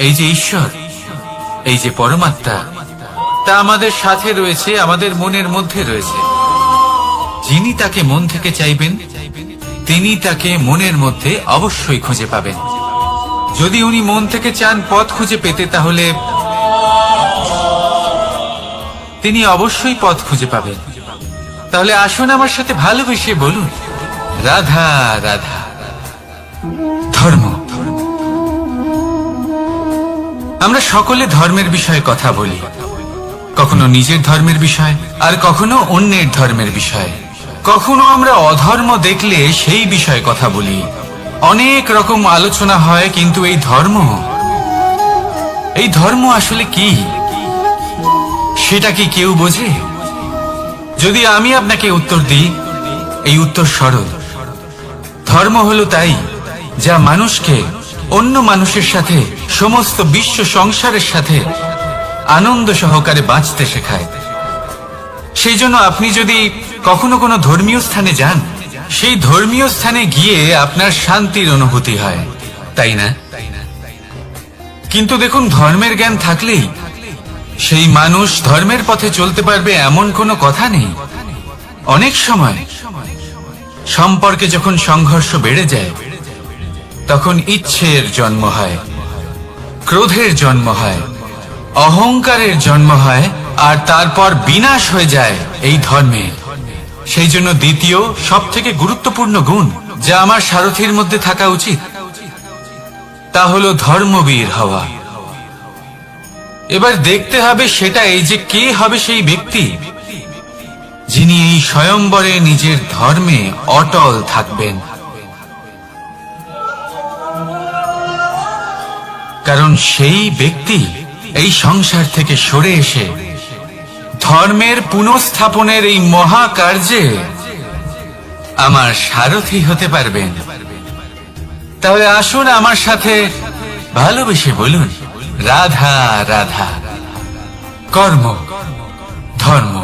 এই যে ঈশ্বর, এই যে পরমাত্মা, তা আমাদের সাথে রয়েছে, আমাদের মনের মধ্যে রয়েছে। যিনি তাকে মন থেকে চাইবেন তিনি তাকে মনের মধ্যে অবশ্যই খুঁজে পাবেন। যদি উনি মন থেকে চান পথ খুঁজে পেতে, তাহলে তিনি অবশ্যই পথ খুঁজে পাবেন। তাহলে আসুন আমার সাথে ভালোবেসে বলুন, রাধা রাধা। ধর্ম, আমরা সকলে ধর্মের বিষয়ে কথা বলি, কখনো নিজের ধর্মের বিষয়, আর কখনো অন্যের ধর্মের বিষয়। কখনো আমরা অধর্ম দেখলে সেই বিষয়ে কথা বলি। অনেক রকম আলোচনা হয়, কিন্তু এই ধর্ম আসলে কি, সেটা কি কেউ বোঝে? যদি আমি আপনাকে উত্তর দিই, এই উত্তর সরল। ধর্ম হলো তাই যা মানুষকে অন্য মানুষের সাথে, সমস্ত বিশ্ব সংসারের সাথে আনন্দ সহকারে বাঁচতে শেখায়। সেই জন্য আপনি যদি কখনো কোনো ধর্মীয় স্থানে যান, সেই ধর্মীয় স্থানে গিয়ে আপনার শান্তির অনুভূতি হয়, তাই না? কিন্তু দেখুন, ধর্মের জ্ঞান থাকলেই সেই মানুষ ধর্মের পথে চলতে পারবে এমন কোনো কথা নেই। অনেক সময় সম্পর্কে যখন সংঘর্ষ বেড়ে যায়, তখন ইচ্ছের জন্ম হয়, ক্রোধের জন্ম হয়, অহংকারের জন্ম হয়, আর তারপর বিনাশ হয়ে যায় এই ধর্মের। সেই জন্য দ্বিতীয় সব থেকে গুরুত্বপূর্ণ গুণ যা আমার সারথীর মধ্যে থাকা উচিত, তা হলো ধর্মবীর হওয়া। এবার দেখতে হবে সেটা এই যে কে হবে সেই ব্যক্তি যিনি এই স্বয়ম্বরে নিজের ধর্মে অটল থাকবেন। কারণ সেই ব্যক্তি এই সংসার থেকে সরে এসে ধর্মের পুনঃস্থাপনের এই মহাকার্যে আমার সারথী হতে পারবেন। তাহলে আসুন আমার সাথে ভালোবেসে বলুন, রাধা রাধা। কর্ম, ধর্ম,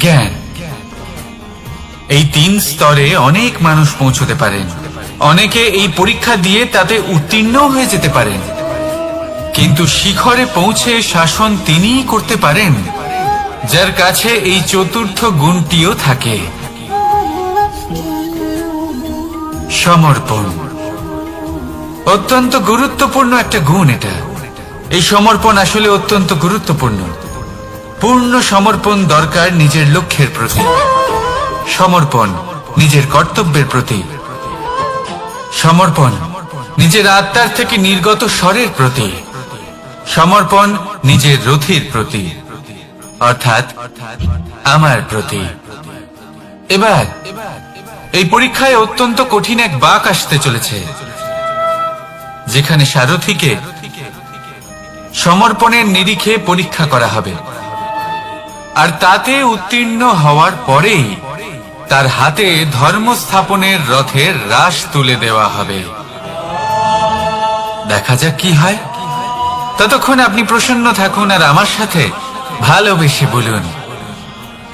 জ্ঞান, এই 3 স্তরে অনেক মানুষ পৌঁছতে পারেন। অনেকে এই পরীক্ষা দিয়ে তাতে উত্তীর্ণ হয়ে যেতে পারেন, কিন্তু শিখরে পৌঁছে শাসন তিনিই করতে পারেন যার কাছে এই চতুর্থ গুণটিও থাকে, সমর্পণ। অত্যন্ত গুরুত্বপূর্ণ একটা গুণ এটা। এই সমর্পণ আসলে অত্যন্ত গুরুত্বপূর্ণ। পূর্ণ সমর্পণ দরকার নিজের লক্ষ্যের প্রতি, সমর্পণ নিজের কর্তব্যের প্রতি, সমর্পণ নিজের আত্মার থেকে নির্গত স্বরের প্রতি, সমর্পণ নিজের রথীর প্রতি, অর্থাৎ আমার প্রতি। এবার এই পরীক্ষায় অত্যন্ত কঠিন এক বাঁক আসতে চলেছে, যেখানে সারথীকে সমর্পণের নিরিখে পরীক্ষা করা হবে, আর তাতে উত্তীর্ণ হওয়ার পরেই তার হাতে ধর্ম স্থাপনের রথের রাশ তুলে দেওয়া হবে। দেখা যাক কি হয়। ততক্ষণ আপনি প্রসন্ন থাকুন আর আমার সাথে ভালোবেসে বলুন,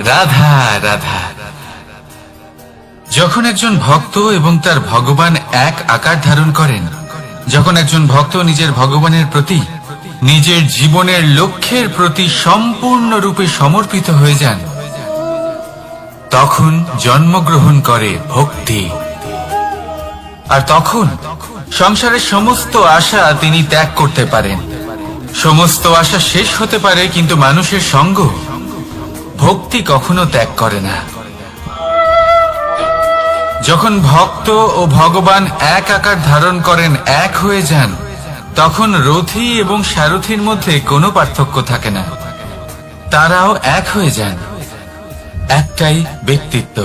রাধা রাধা। যখন একজন ভক্ত এবং তার ভগবান এক আকার ধারণ করেন, যখন একজন ভক্ত নিজের ভগবানের প্রতি, নিজের জীবনের লক্ষ্যের প্রতি সম্পূর্ণরূপে সমর্পিত হয়ে যান, তখন জন্মগ্রহণ করে ভক্তি। আর তখন সংসারের সমস্ত আশা তিনি ত্যাগ করতে পারেন। সমস্ত আশা শেষ হতে পারে, কিন্তু মানুষের সঙ্গ ভক্তি কখনো ত্যাগ করে না। যখন ভক্ত ও ভগবান এক আকার ধারণ করেন, এক হয়ে যান, তখন রথী এবং সারথীর মধ্যে কোনো পার্থক্য থাকে না। তারাও এক হয়ে যান। একটাই ব্যক্তিত্ব,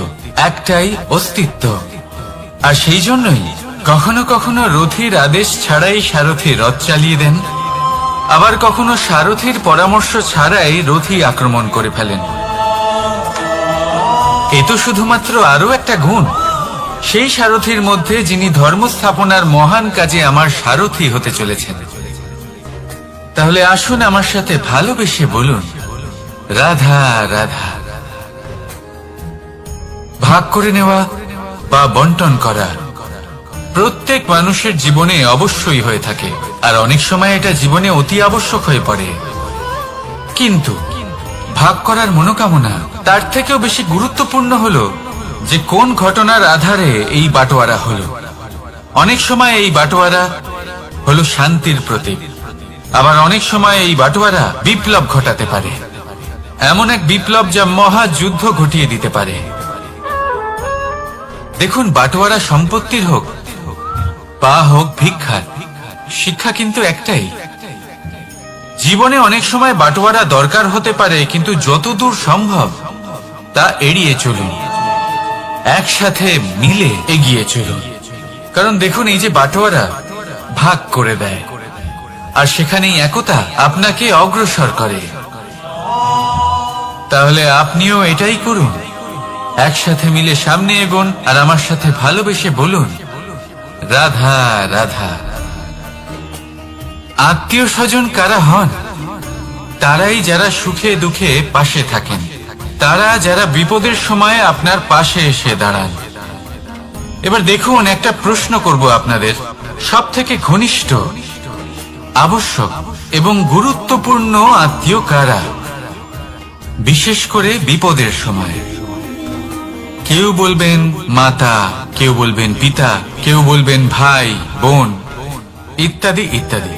একটাই অস্তিত্ব। আর সেই জন্যই কখনো কখনো রথীর আদেশ ছাড়াই সারথী রথ চালিয়ে দেন, আবার কখনো সারথীর পরামর্শ ছাড়াই রথী আক্রমণ করে ফেলেন। এ তো শুধুমাত্র আরো একটা গুণ সেই সারথীর মধ্যে, যিনি ধর্ম স্থাপনার মহান কাজে আমার সারথী হতে চলেছেন। তাহলে আসুন আমার সাথে ভালোবেসে বলুন, রাধা রাধা। ভাগ করে নেওয়া বা বন্টন করা প্রত্যেক মানুষের জীবনে অবশ্যই হয়ে থাকে, আর অনেক সময় এটা জীবনে অতি আবশ্যক হয়ে পড়ে। কিন্তু ভাগ করার মনোকামনা তার থেকেও বেশি গুরুত্বপূর্ণ হলো যে কোন ঘটনার আধারে এই বাটোয়ারা হলো। অনেক সময় এই বাটোয়ারা হলো শান্তির প্রতীক, আবার অনেক সময় এই বাটোয়ারা বিপ্লব ঘটাতে পারে, এমন এক বিপ্লব যা মহাযুদ্ধ ঘটিয়ে দিতে পারে। দেখুন, বাটোয়ারা সম্পত্তির হোক বা হোক ভিক্ষার, শিক্ষা কিন্তু একটাই। জীবনে অনেক সময় বাটোয়ারা দরকার হতে পারে, কিন্তু যতদূর সম্ভব তা এড়িয়ে চলুন, একসাথে মিলে এগিয়ে চলুন। কারণ দেখুন, এই যে বাটোয়ারা ভাগ করে দেয়, আর সেখানেই একতা আপনাকে অগ্রসর করে। তাহলে আপনিও এটাই করুন, একসাথে মিলে সামনে এগোন আর আমার সাথে ভালোবেসে বলুন, রাধা রাধা। আত্মীয় স্বজন কারা হন? তারাই যারা সুখে দুঃখে পাশে থাকেন, তারা যারা বিপদের সময় আপনার পাশে এসে দাঁড়ান। এবার দেখুন, একটা প্রশ্ন করব আপনাদের, সব থেকে ঘনিষ্ঠ, আবশ্যক এবং গুরুত্বপূর্ণ আত্মীয় কারা, বিশেষ করে বিপদের সময়? কেউ বলবেন মাতা, কেউ বলবেন পিতা, কেউ বলবেন ভাই বোন, ইত্যাদি ইত্যাদি।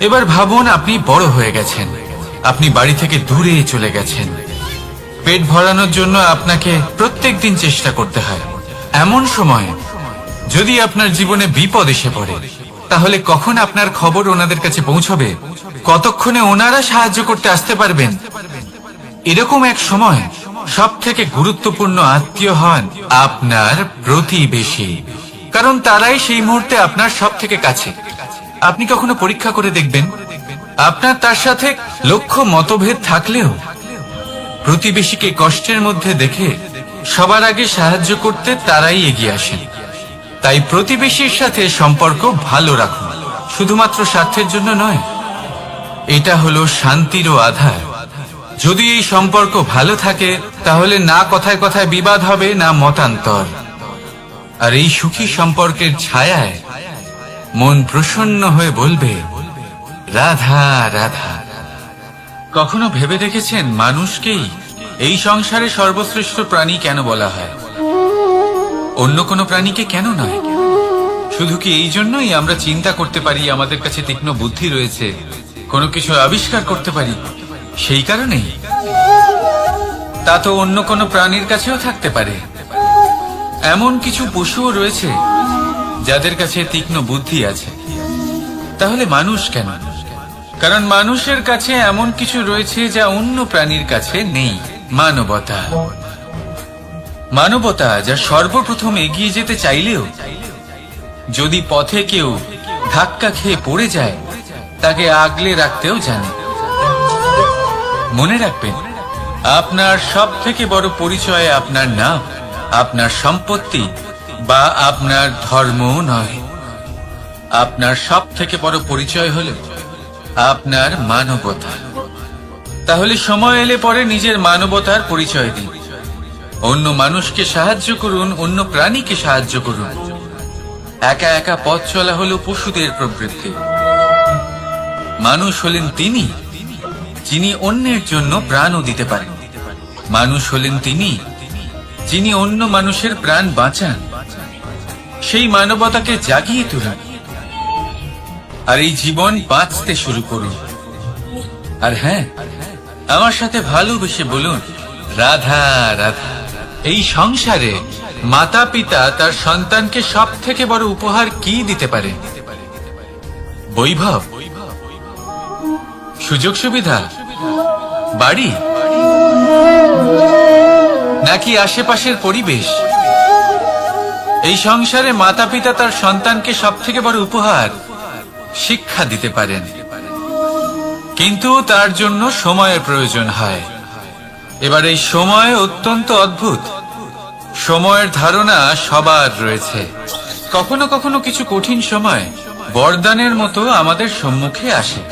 এবার ভাবুন, আপনি বড় হয়ে গেছেন, আপনি বাড়ি থেকে দূরে চলে গেছেন, পেট ভরানোর জন্য আপনাকে প্রত্যেকদিন চেষ্টা করতে হয়। এমন সময় যদি আপনার জীবনে বিপদ এসে পড়ে, তাহলে কখন আপনার খবর ওনাদের কাছে পৌঁছবে? কতক্ষণে ওনারা সাহায্য করতে আসতে পারবেন? এরকম এক সময় সব থেকে গুরুত্বপূর্ণ আত্মীয় হন আপনার প্রতিবেশী, কারণ তারাই সেই মুহূর্তে আপনার সব থেকে কাছে। আপনি কখনো পরীক্ষা করে দেখবেন, আপনার তার সাথে লক্ষ মতভেদ থাকলেও প্রতিবেশীকে কষ্টের মধ্যে দেখে সবার আগে সাহায্য করতে তারাই এগিয়ে আসেন। তাই প্রতিবেশীর সাথে সম্পর্ক ভালো রাখুন, শুধুমাত্র স্বার্থের জন্য নয়। এটা হলো শান্তিরও আধার। যদি এই সম্পর্ক ভালো থাকে, তাহলে না কথায় কথায় বিবাদ হবে, না মতান্তর। আর এই সুখী সম্পর্কের ছায়ায় মন প্রসন্ন হয়ে বলবে, রাধা রাধা। কখনো ভেবে দেখেছেন, মানুষকেই এই সংসারে সর্বশ্রেষ্ঠ প্রাণী কেন বলা হয়? অন্য কোনো প্রাণীকে কেন নয়? শুধু কি এই জন্যই আমরা চিন্তা করতে পারি, আমাদের কাছে তীক্ষ্ণ বুদ্ধি রয়েছে, কোনো কিছু আবিষ্কার করতে পারি, সেই কারণেই? তা তো অন্য কোনো প্রাণীর কাছেও থাকতে পারে। এমন কিছু পশুও রয়েছে যাদের কাছে তীক্ষ্ণ বুদ্ধি আছে। তাহলে মানুষ কেন? কারণ মানুষের কাছে এমন কিছু রয়েছে যা অন্য প্রাণীর কাছে নেই, মানবতা। মানবতা যা সর্বপ্রথম এগিয়ে যেতে চাইলেও যদি পথে কেউ ধাক্কা খেয়ে পড়ে যায়, তাকে আগলে রাখতেও জানে। মনে রাখবেন, আপনার সব থেকে বড় পরিচয় আপনার নাম, আপনার সম্পত্তি বা আপনার ধর্ম নয়। আপনার সব থেকে বড় পরিচয় হল আপনার মানবতা। তাহলে সময় এলে পরে নিজের মানবতার পরিচয় দিন। অন্য মানুষকে সাহায্য করুন, অন্য প্রাণীকে সাহায্য করুন। একা একা পথ চলা হলো পশুদের প্রবৃত্তি। মানুষ হলেন তিনি যিনি অন্যের জন্য প্রাণও দিতে পারেন। মানুষ হলেন তিনি যিনি অন্য মানুষের প্রাণ বাঁচান। সেই মানবতাকে জাগিয়ে তুলুন আর এই জীবন বাঁচতে শুরু করুন। আর হ্যাঁ, আমার সাথে ভালোবেসে বলুন, রাধা রাধা। এই সংসারে মাতা পিতা তার সন্তানকে সব থেকে বড় উপহার কি দিতে পারে? বৈভব, সুযোগ সুবিধা, বাড়ি, নাকি আশেপাশের পরিবেশ? এই সংসারে মাতা পিতা তার সন্তানকে সব থেকে বড় উপহার শিক্ষা দিতে পারেন, কিন্তু তার জন্য সময়ের প্রয়োজন হয়। এবার এই সময় অত্যন্ত অদ্ভুত। সময়ের ধারণা সবার রয়েছে। কখনো কখনো কিছু কঠিন সময় বরদানের মতো আমাদের সম্মুখে আসে।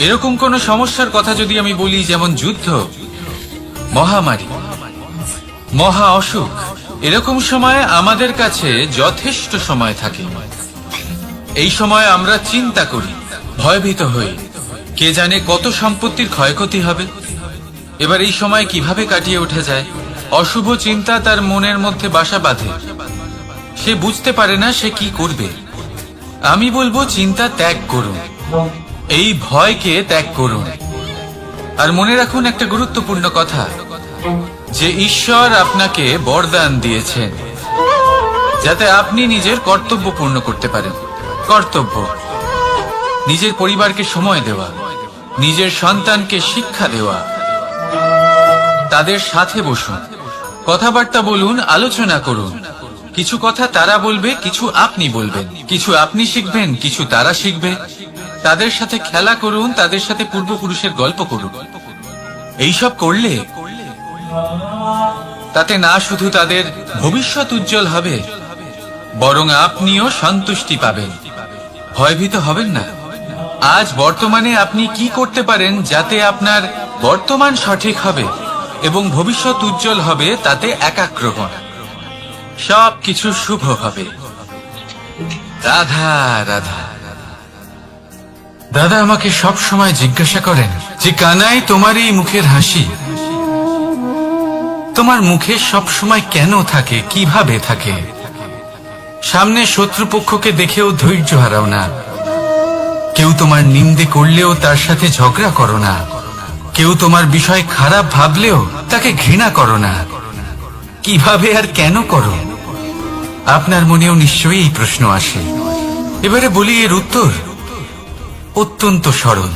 এরকম কোন সমস্যার কথা যদি আমি বলি, যেমন যুদ্ধ, মহামারী, মহা অসুখ, এরকম সময় আমাদের কাছে যথেষ্ট সময় থাকে। এই সময় আমরা চিন্তা করি, ভয়ভীত হই, কে জানে কত সম্পত্তির ক্ষয়ক্ষতি হবে। এবার এই সময় কিভাবে কাটিয়ে ওঠা যায়? অশুভ চিন্তা তার মনের মধ্যে বাসা বাঁধে। সে বুঝতে পারে না সে কি করবে। আমি বলবো, চিন্তা ত্যাগ করুন, এই ভয়কে ত্যাগ করুন। আর মনে রাখুন একটা গুরুত্বপূর্ণ কথা, যে ঈশ্বর আপনাকে বরদান দিয়েছেন যাতে আপনি নিজের কর্তব্য পূর্ণ করতে পারেন। কর্তব্য, নিজের পরিবারকে সময় দেওয়া, নিজের সন্তানকে শিক্ষা দেওয়া। তাদের সাথে বসুন, কথাবার্তা বলুন, আলোচনা করুন। কিছু কথা তারা বলবে, কিছু আপনি বলবেন, কিছু আপনি শিখবেন, কিছু তারা শিখবে। তাদের সাথে খেলা করুন, তাদের সাথে পূর্বপুরুষের গল্প করুন। এইসব করলে তাতে না শুধু তাদের ভবিষ্যৎ উজ্জ্বল হবে, বরং আপনিও সন্তুষ্টি পাবেন। ভয়ভীত হবেন না। আজ বর্তমানে আপনি কি করতে পারেন যাতে আপনার বর্তমান সঠিক হবে এবং ভবিষ্যৎ উজ্জ্বল হবে, তাতে একাগ্র হন। সবকিছু শুভ হবে। রাধা রাধা। দাদা আমাকে সব সময় জিজ্ঞাসা করেন যে কানাই, তোমার এই মুখের হাসি, তোমার মুখে সব সময় কেন থাকে, কিভাবে থাকে? সামনে শত্রুপক্ষকে দেখেও ধৈর্য হারাও না, কেউ তোমার নিন্দে করলেও তার সাথে ঝগড়া করো না, কেউ তোমার বিষয় খারাপ ভাবলেও তাকে ঘৃণা করো না। কিভাবে আর কেন করো? আপনার মনেও নিশ্চয়ই এই প্রশ্ন আসে। এবারে বলি, এর উত্তর অত্যন্ত সরল।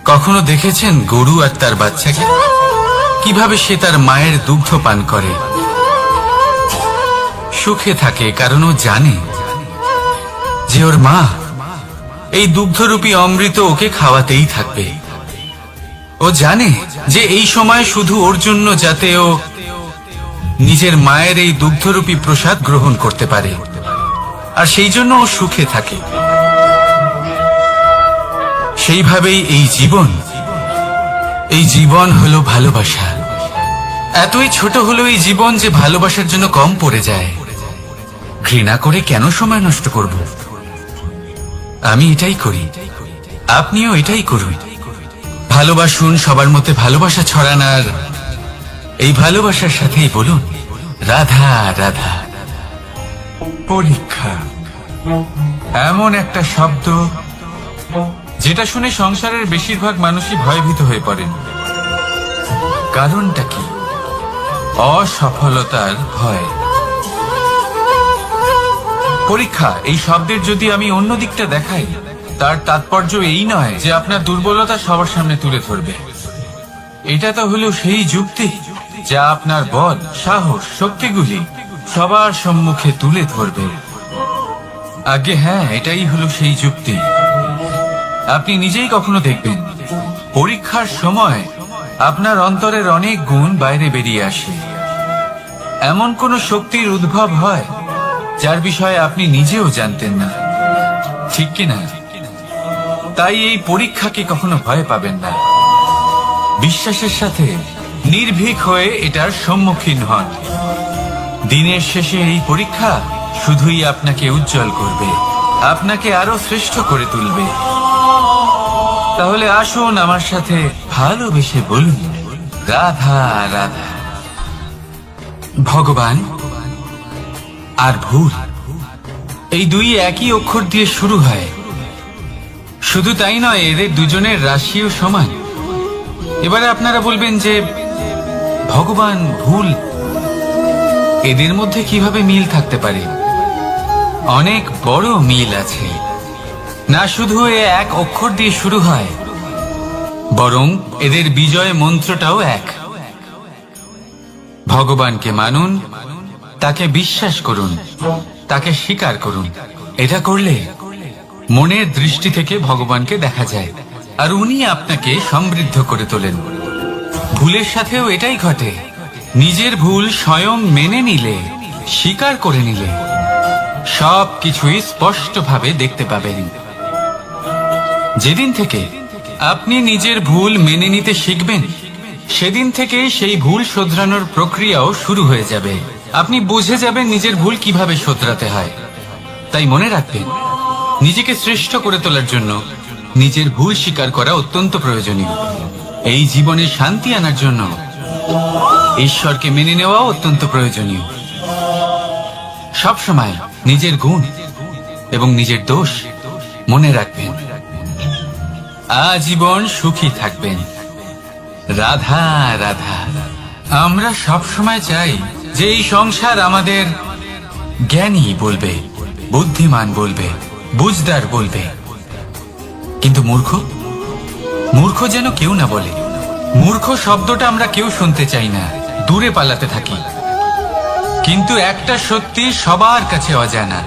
কখনো দেখেছেন গরু আর তার বাচ্চাকে কিভাবে সে তার মায়ের দুগ্ধ পান করে? সুখে থাকে, কারণ ও জানে যে ওর মা এই দুগ্ধরূপী অমৃত ওকে খাওয়াতেই থাকবে। ও জানে যে এই সময় শুধু ওর জন্য, যাতে ও নিজের মায়ের এই দুগ্ধরূপী প্রসাদ গ্রহণ করতে পারে, আর সেই জন্য ও সুখে থাকে। সেইভাবেই এই জীবন হলো ভালোবাসা। এতই ছোট হলো এই জীবন যে ভালোবাসার জন্য কম পড়ে যায়। ঘৃণা করে কেন সময় নষ্ট করব? আমি এটাই করি, আপনিও এটাই করুন। ভালোবাসুন, সবার মধ্যে ভালোবাসা ছড়ানার এই ভালোবাসার সাথেই বলুন রাধা রাধা। পরীক্ষা এমন একটা শব্দ যেটা শুনে সংসারের বেশিরভাগ মানুষই ভয়ভীত হয়ে পড়েন। কারণটা কি? অসফলতার ভয়। পরীক্ষা এই শব্দের যদি আমি অন্য দিকটা দেখাই, তার তাৎপর্য এই নয় যে আপনার দুর্বলতা সবার সামনে তুলে ধরবে। এটা তো হলো সেই যুক্তি যা আপনার বল, সাহস, শক্তিগুলি সবার সম্মুখে তুলে ধরবে। আগে হ্যাঁ, এটাই হলো সেই যুক্তি। আপনি নিজেই কখনো দেখবেন পরীক্ষার সময় আপনার অন্তরের অনেক গুণ বাইরে বেরিয়ে আসে। এমন কোন শক্তির উদ্ভব হয় যার বিষয়ে আপনি নিজেও জানতেন না, ঠিক কিনা? তাই এই পরীক্ষাকে কখনো ভয় পাবেন না। বিশ্বাসের সাথে নির্ভীক হয়ে এটার সম্মুখীন হন। দিনের শেষে এই পরীক্ষা শুধুই আপনাকে উজ্জ্বল করবে, আপনাকে আরো শ্রেষ্ঠ করে তুলবে। তাহলে আসুন আমার সাথে ভালোবেসে বলুন রাধা রাধা। ভগবান আর ভুল, এই দুই একই অক্ষর দিয়ে শুরু হয়। শুধু তাই নয়, এদের দুজনের রাশিও সমান। এবারে আপনারা বলবেন যে ভগবান, ভুল, এদের মধ্যে কিভাবে মিল থাকতে পারে? অনেক বড় মিল আছে। না শুধু এ এক অক্ষর দিয়ে শুরু হয়, বরং এদের বিজয় মন্ত্রটাও এক। ভগবানকে মানুন, তাকে বিশ্বাস করুন, তাকে স্বীকার করুন। এটা করলে মনের দৃষ্টি থেকে ভগবানকে দেখা যায়, আর উনি আপনাকে সমৃদ্ধ করে তোলেন। ভুলের সাথেও এটাই ঘটে। নিজের ভুল স্বয়ং মেনে নিলে, স্বীকার করে নিলে সব কিছুই স্পষ্টভাবে দেখতে পাবেন। যেদিন থেকে আপনি নিজের ভুল মেনে নিতে শিখবেন, সেদিন থেকে সেই ভুল শোধরানোর প্রক্রিয়াও শুরু হয়ে যাবে। আপনি বুঝে যাবেন নিজের ভুল কিভাবে শোধরাতে হয়। তাই মনে রাখবেন, নিজেকে শ্রেষ্ঠ করে তোলার জন্য নিজের ভুল স্বীকার করা অত্যন্ত প্রয়োজনীয়। এই জীবনে শান্তি আনার জন্য ঈশ্বরকে মেনে নেওয়া অত্যন্ত প্রয়োজনীয়। সবসময় নিজের গুণ এবং নিজের দোষ মনে রাখবেন। আজীবন সুখী থাকবেন। রাধা রাধা। আমরা সবসময় চাই যে এই সংসার আমাদের জ্ঞানী বলবে, বুদ্ধিমান বলবে, বুঝদার বলবে, কিন্তু মূর্খ যেন কেউ না বলে। মূর্খ শব্দটা আমরা কেউ শুনতে চাই না, দূরে পালাতে থাকি। কিন্তু একটা সত্যি সবার কাছে অজানা,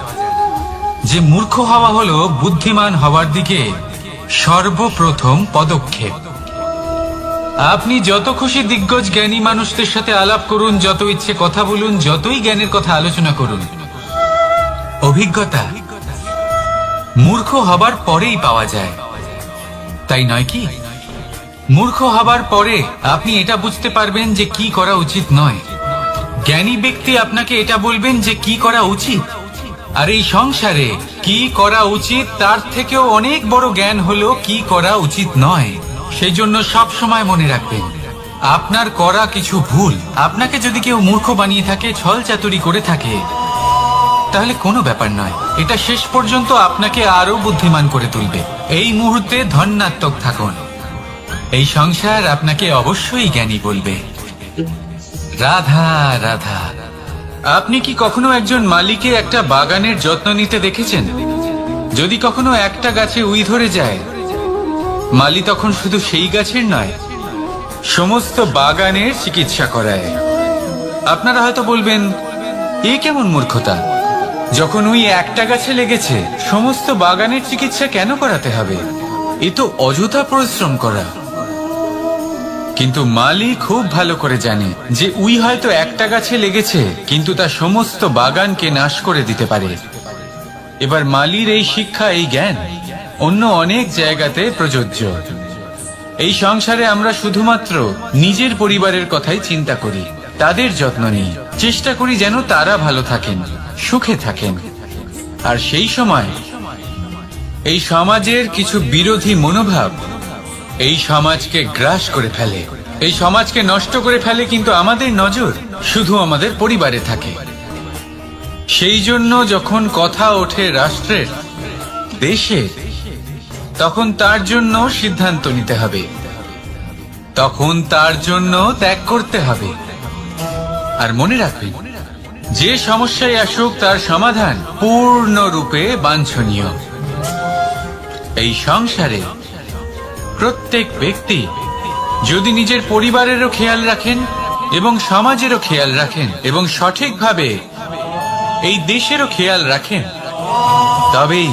যে মূর্খ হওয়া হলো বুদ্ধিমান হওয়ার দিকে সর্বপ্রথম পদক্ষেপ। আপনি যত খুশি দিগ্গজ জ্ঞানী মানুষদের সাথে আলাপ করুন, যত ইচ্ছে কথা বলুন, যতই জ্ঞানের কথা আলোচনা করুন, অভিজ্ঞতা মূর্খ হবার পরেই পাওয়া যায়, তাই নয় কি? মূর্খ হবার পরে আপনি এটা বুঝতে পারবেন যে কি করা উচিত নয়। জ্ঞানী ব্যক্তি আপনাকে এটা বলবেন যে কি করা উচিত। আর এই সংসারে কি করা উচিত তার থেকেও অনেক বড় জ্ঞান হলো কি করা উচিত নয়। সেই জন্য সব সময় মনে রাখবেন, আপনার করা কিছু ভুল আপনাকে যদি কেউ মূর্খ বানিয়ে থাকে, ছল চাতুরি করে থাকে, তাহলে কোনো ব্যাপার নয়, এটা শেষ পর্যন্ত আপনাকে আরো বুদ্ধিমান করে তুলবে। এই মুহূর্তে ধন্যাত্মক থাকুন, এই সংসার আপনাকে অবশ্যই জ্ঞানী বলবে। রাধা রাধা। আপনি কি কখনো একজন মালিকে একটা বাগানের যত্ন নিতে দেখেছেন? যদি কখনো একটা গাছে উই ধরে যায়, মালি তখন শুধু সেই গাছের নয়, সমস্ত বাগানের চিকিৎসা করায়। আপনারা হয়তো বলবেন, এ কেমন মূর্খতা, যখন উই একটা গাছে লেগেছে সমস্ত বাগানের চিকিৎসা কেন করাতে হবে? এ তো অযথা পরিশ্রম করা। কিন্তু মালি খুব ভালো করে জানে যে উই হয়তো একটা গাছে লেগেছে, কিন্তু তা সমস্ত বাগানকে নাশ করে দিতে পারে। এবার মালির এই শিক্ষা, এই জ্ঞান অন্য অনেক জায়গাতে প্রযোজ্য। এই সংসারে আমরা শুধুমাত্র নিজের পরিবারের কথাই চিন্তা করি, তাদের যত্ন নিই, চেষ্টা করি যেন তারা ভালো থাকেন, সুখে থাকেন। আর সেই সময় এই সমাজের কিছু বিরোধী মনোভাব এই সমাজকে গ্রাস করে ফেলে, এই সমাজকে নষ্ট করে ফেলে, কিন্তু আমাদের নজর শুধু আমাদের পরিবারে থাকে। সেই জন্য যখন কথা ওঠে রাষ্ট্রের, দেশের, তখন তার জন্য সিদ্ধান্ত নিতে হবে, তখন তার জন্য ত্যাগ করতে হবে। আর মনে রাখবেন, যে সমস্যায় আসুক তার সমাধান পূর্ণরূপে বাঞ্ছনীয়। এই সংসারে প্রত্যেক ব্যক্তি যদি নিজের পরিবারেরও খেয়াল রাখেন এবং সমাজেরও খেয়াল রাখেন এবং সঠিকভাবে এই দেশেরও খেয়াল রাখেন, তবেই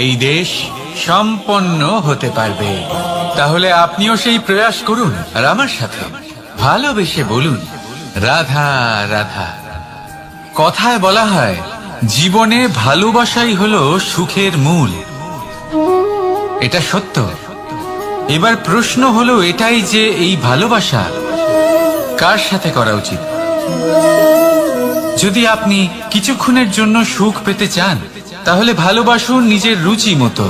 এই দেশ সম্পন্ন হতে পারবে। তাহলে আপনিও সেই প্রয়াস করুন আর আমার সাথে ভালোবেসে বলুন, রাধা রাধা। কথায় বলা হয়, জীবনে ভালোবাসাই হলো সুখের মূল। এটা সত্য। এবার প্রশ্ন হলো এটাই যে এই ভালোবাসা কার সাথে করা উচিত। যদি আপনি কিছুক্ষণের জন্য সুখ পেতে চান, তাহলে ভালোবাসুন নিজের রুচি মতো।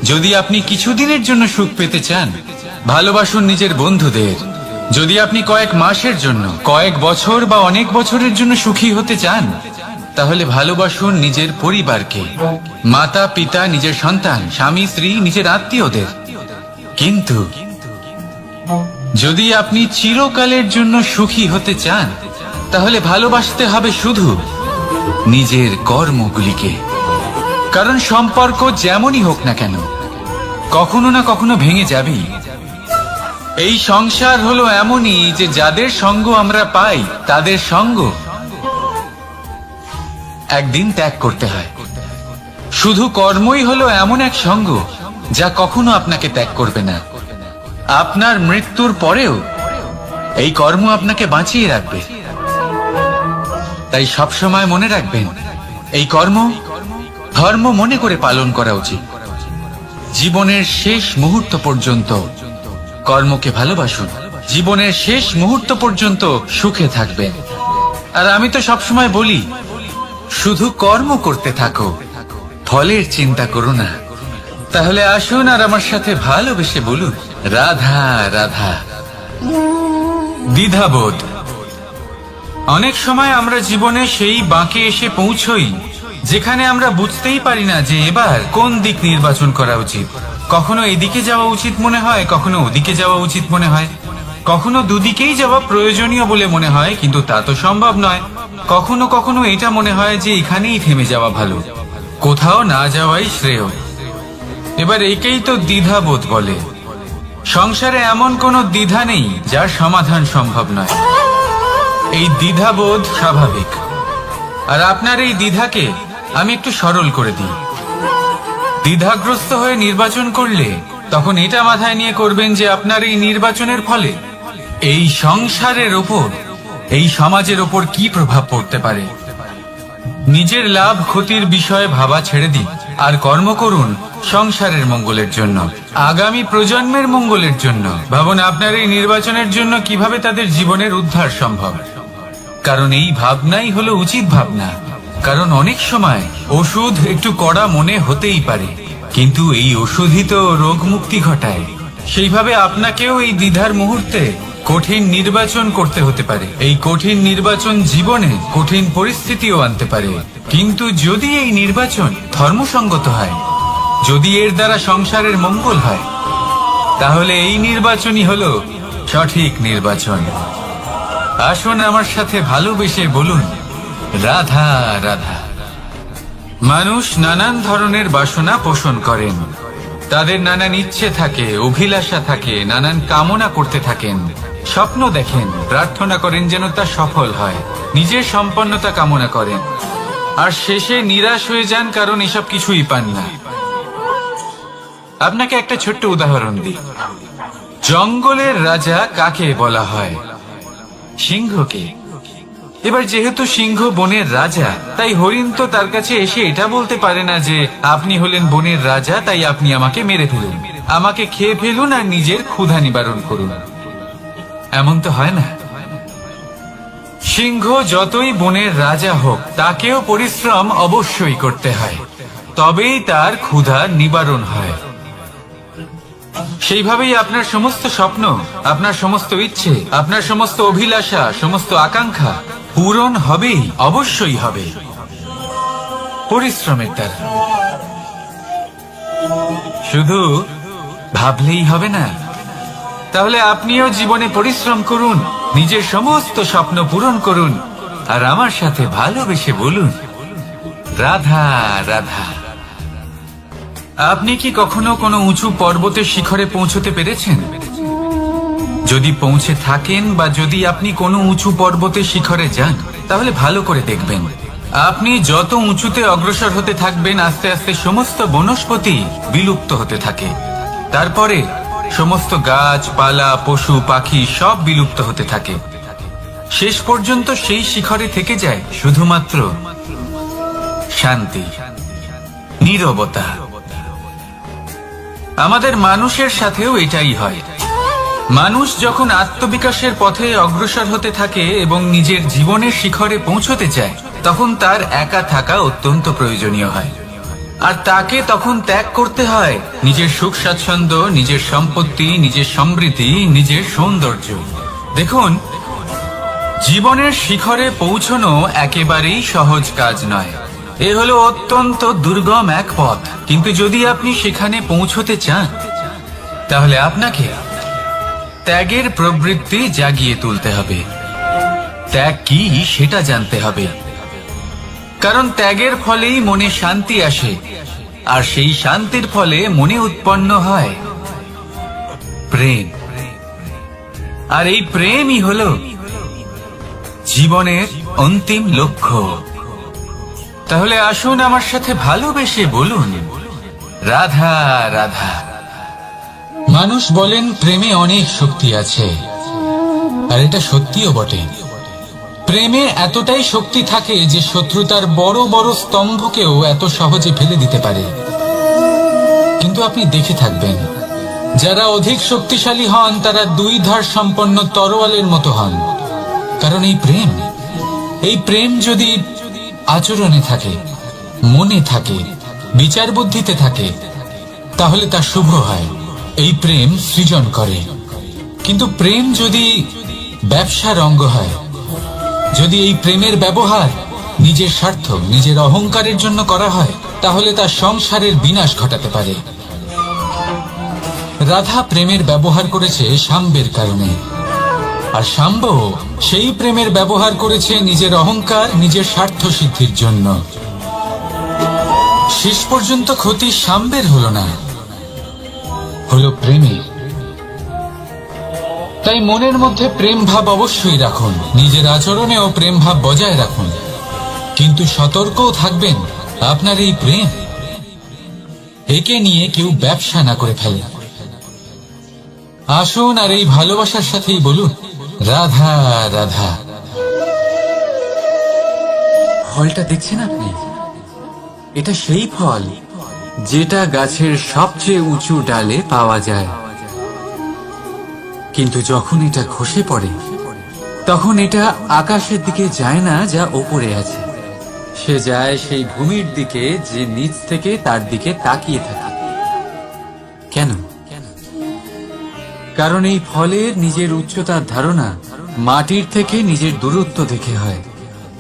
যদি আপনি কিছুদিনের জন্য সুখ পেতে চান, ভালোবাসুন নিজের বন্ধুদের। যদি আপনি কয়েক মাসের জন্য, কয়েক বছর বা অনেক বছরের জন্য সুখী হতে চান, তাহলে ভালোবাসুন নিজের পরিবারকে, মাতা পিতা, নিজের সন্তান, স্বামী স্ত্রী, নিজের আত্মীয়দের। কিন্তু যদি আপনি চিরকালের জন্য সুখী হতে চান, তাহলে ভালোবাসতে হবে শুধু নিজের কর্মগুলিকে। কারণ সম্পর্ক যেমনই হোক না কেন, কখনো না কখনো ভেঙে যাবেই। এই সংসার হলো এমনই যে যাদের সঙ্গ আমরা পাই, তাদের সঙ্গ একদিন ত্যাগ করতে হয়। শুধু কর্মই হলো এমন এক সঙ্গ যা কখনো আপনাকে ত্যাগ করবে না। আপনার মৃত্যুর পরেও এই কর্ম আপনাকে বাঁচিয়ে রাখবে। তাই সবসময় মনে রাখবেন, এই কর্ম ধর্ম মনে করে পালন করা উচিত। জীবনের শেষ মুহূর্ত পর্যন্ত কর্মকে ভালোবাসুন, জীবনের শেষ মুহূর্ত পর্যন্ত সুখে থাকবেন। আর আমি তো সবসময় বলি, শুধু কর্ম করতে থাকো, ফলের চিন্তা করো না। তাহলে আসুন আর আমার সাথে ভালোবেসে বলুন, রাধা রাধা। দ্বিধাবোধ। অনেক সময় আমরা জীবনে সেই বাঁকে এসে পৌঁছই যেখানে আমরা বুঝতেই পারি না যে এবার কোন দিক নির্বাচন করা উচিত। কখনো এদিকে যাওয়া উচিত মনে হয়, কখনো ওদিকে যাওয়া উচিত মনে হয়, কখনো দুদিকেই যাওয়া প্রয়োজনীয় বলে মনে হয়, কিন্তু তা তো সম্ভব নয়। কখনো কখনো এটা মনে হয় যে এখানেই থেমে যাওয়া ভালো, কোথাও না যাওয়াই শ্রেয়। এবার একেই তো দ্বিধাবোধ বলে। সংসারে এমন কোনো দ্বিধা নেই যার সমাধান সম্ভব নয়। এই দ্বিধাবোধ স্বাভাবিক। আর আপনার এই দ্বিধাকে আমি একটু সরল করে দিই। দ্বিধাগ্রস্ত হয়ে নির্বাচন করলে তখন এটা মাথায় নিয়ে করবেন যে আপনার এই নির্বাচনের ফলে এই সংসারের ওপর, এই সমাজের ওপর কি প্রভাব পড়তে পারে। নিজের লাভ ক্ষতির বিষয়ে ভাবা ছেড়ে দিন আর কর্ম করুন সংসারের মঙ্গলের জন্য, আগামী প্রজন্মের মঙ্গলের জন্য। ভাবুন আপনার এই নির্বাচনের জন্য কিভাবে তাদের জীবনের উদ্ধার সম্ভব। কারণ এই ভাবনাই হলো উচিত ভাবনা। কারণ অনেক সময় ওষুধ একটু কড়া মনে হতেই পারে, কিন্তু এই ওষুধই তো রোগ মুক্তি ঘটায়। সেইভাবে আপনাকেও এই দ্বিধার মুহূর্তে কঠিন নির্বাচন করতে হতে পারে। এই কঠিন নির্বাচন জীবনে কঠিন পরিস্থিতিও আনতে পারে, কিন্তু যদি এই নির্বাচন ধর্মসঙ্গত হয়, যদি এর দ্বারা সংসারের মঙ্গল হয়, তাহলে এই নির্বাচনই হলো সঠিক নির্বাচন। আসুন আমার সাথে ভালোবেসে বলুন, রাধা রাধা। মানুষ নানান ধরনের বাসনা পোষণ করেন, তাদের নানান ইচ্ছে থাকে, অভিলাষা থাকে, নানান কামনা করতে থাকেন, স্বপ্ন দেখেন, প্রার্থনা করেন যেন তা সফল হয়, নিজের সম্পন্নতা কামনা করেন, আর শেষে নিরাশ হয়ে যান কারণ এসব কিছুই পান না। আপনাকে একটা ছোট্ট উদাহরণ দিই। জঙ্গলের রাজা কাকে বলা হয়? সিংহকে। এবার যেহেতু সিংহ বনের রাজা, তাই হরিণ তো তার কাছে এসে এটা বলতে পারে না যে আপনি হলেন বনের রাজা, তাই আপনি আমাকে মেরে ফেলুন, আমাকে খেয়ে ফেলুন আর নিজের ক্ষুধা নিবারণ করুন। এমন তো হয় না। সিংহ যতই বনের রাজা হোক, তাকেও পরিশ্রম অবশ্যই করতে হয়, তবেই তার ক্ষুধা নিবারণ হয়। সেইভাবেই আপনার সমস্ত স্বপ্ন, আপনার সমস্ত ইচ্ছে, আপনার সমস্ত অভিলাষা, সমস্ত আকাঙ্ক্ষা পূরণ হবেই, অবশ্যই হবে, পরিশ্রমের দ্বারা। শুধু ভাবলেই হবে না। তাহলে আপনিও জীবনে পরিশ্রম করুন, নিজের সমস্ত স্বপ্ন পূরণ করুন, আর আমার সাথে ভালোবেসে বলুন, রাধা রাধা। আপনি কি কখনো কোনো উঁচু পর্বতের শিখরে পৌঁছতে পেরেছেন? যদি পৌঁছে থাকেন বা যদি আপনি কোনো উঁচু পর্বতের শিখরে যান, তাহলে ভালো করে দেখবেন, আপনি যত উঁচুতে অগ্রসর হতে থাকবেন, আস্তে আস্তে সমস্ত বনস্পতি বিলুপ্ত হতে থাকে। তারপরে সমস্ত গাছপালা, পশু পাখি সব বিলুপ্ত হতে থাকে। শেষ পর্যন্ত সেই শিখরে থেকে যায় শুধুমাত্র শান্তি, নীরবতা। আমাদের মানুষের সাথেও এটাই হয়। মানুষ যখন আত্মবিকাশের পথে অগ্রসর হতে থাকে এবং নিজের জীবনের শিখরে পৌঁছতে চায়, তখন তার একা থাকা অত্যন্ত প্রয়োজনীয় হয়। আর তাকে তখন ত্যাগ করতে হয় নিজের সুখ স্বাচ্ছন্দ্য, নিজের সম্পত্তি, নিজের সমৃদ্ধি, নিজের সৌন্দর্য। দেখুন, জীবনের শিখরে পৌঁছনো একেবারেই সহজ কাজ নয়। এ হলো অত্যন্ত দুর্গম এক পথ, কিন্তু যদি আপনি সেখানে পৌঁছতে চান, তাহলে আপনাকে ত্যাগের প্রবৃত্তি জাগিয়ে তুলতে হবে। ত্যাগ কি সেটা জানতে হবে, কারণ ত্যাগের ফলেই মনে শান্তি আসে, আর সেই শান্তির ফলে মনে উৎপন্ন হয় প্রেম। আর এই প্রেমই হলো জীবনের অন্তিম লক্ষ্য। তাহলে আসুন আমার সাথে ভালোবেসে বলুন, রাধা রাধা। মানুষ বলেন প্রেমে অনেক শক্তি আছে, আর এটা সত্যিও বটে। প্রেমে এতটাই শক্তি থাকে যে শত্রুতার বড় বড় স্তম্ভকেও এত সহজে ফেলে দিতে পারে। কিন্তু আপনি দেখে থাকবেন, যারা অধিক শক্তিশালী হন তারা দুই ধার সম্পন্ন তরোয়ালের মতো হন। কারণ এই প্রেম যদি আচরণে থাকে, মনে থাকে, বিচার বুদ্ধিতে থাকে, তাহলে তা শুভ হয়। এই প্রেম সৃজন করে। কিন্তু প্রেম যদি ব্যবসার অঙ্গ হয়, যদি এই প্রেমের ব্যবহার নিজের স্বার্থ, নিজের অহংকারের জন্য করা হয়, তাহলে তা সংসারের বিনাশ ঘটাতে পারে। রাধা প্রেমের ব্যবহার করেছে সাম্বের কারণে, আর সাম্ব সেই প্রেমের ব্যবহার করেছে নিজের অহংকার, নিজের স্বার্থ সিদ্ধির জন্য। শেষ পর্যন্ত ক্ষতি সাম্বের হলো না, হলো প্রেমের। তাই মনের মধ্যে প্রেম ভাব অবশ্যই রাখুন, নিজের আচরণেও প্রেম ভাব বজায় রাখুন, কিন্তু সতর্কও থাকবেন আপনার এই প্রেম, একে নিয়ে কেউ ব্যবসা না করে ফেলে। আসুন আর এই ভালোবাসার সাথেই বলুন, রাধা রাধা। ফলটা দেখছেন আপনি? এটা সেই ফল যেটা গাছের সবচেয়ে উঁচু ডালে পাওয়া যায়, কিন্তু যখন এটা খসে পড়ে তখন এটা আকাশের দিকে যায় না যা ওপরে আছে, সে যায় সেই ভূমির দিকে যে নিচ থেকে তার দিকে তাকিয়ে থাকে। কেন? কারণ এই ফলের নিজের উচ্চতার ধারণা মাটির থেকে নিজের দূরত্ব দেখে হয়।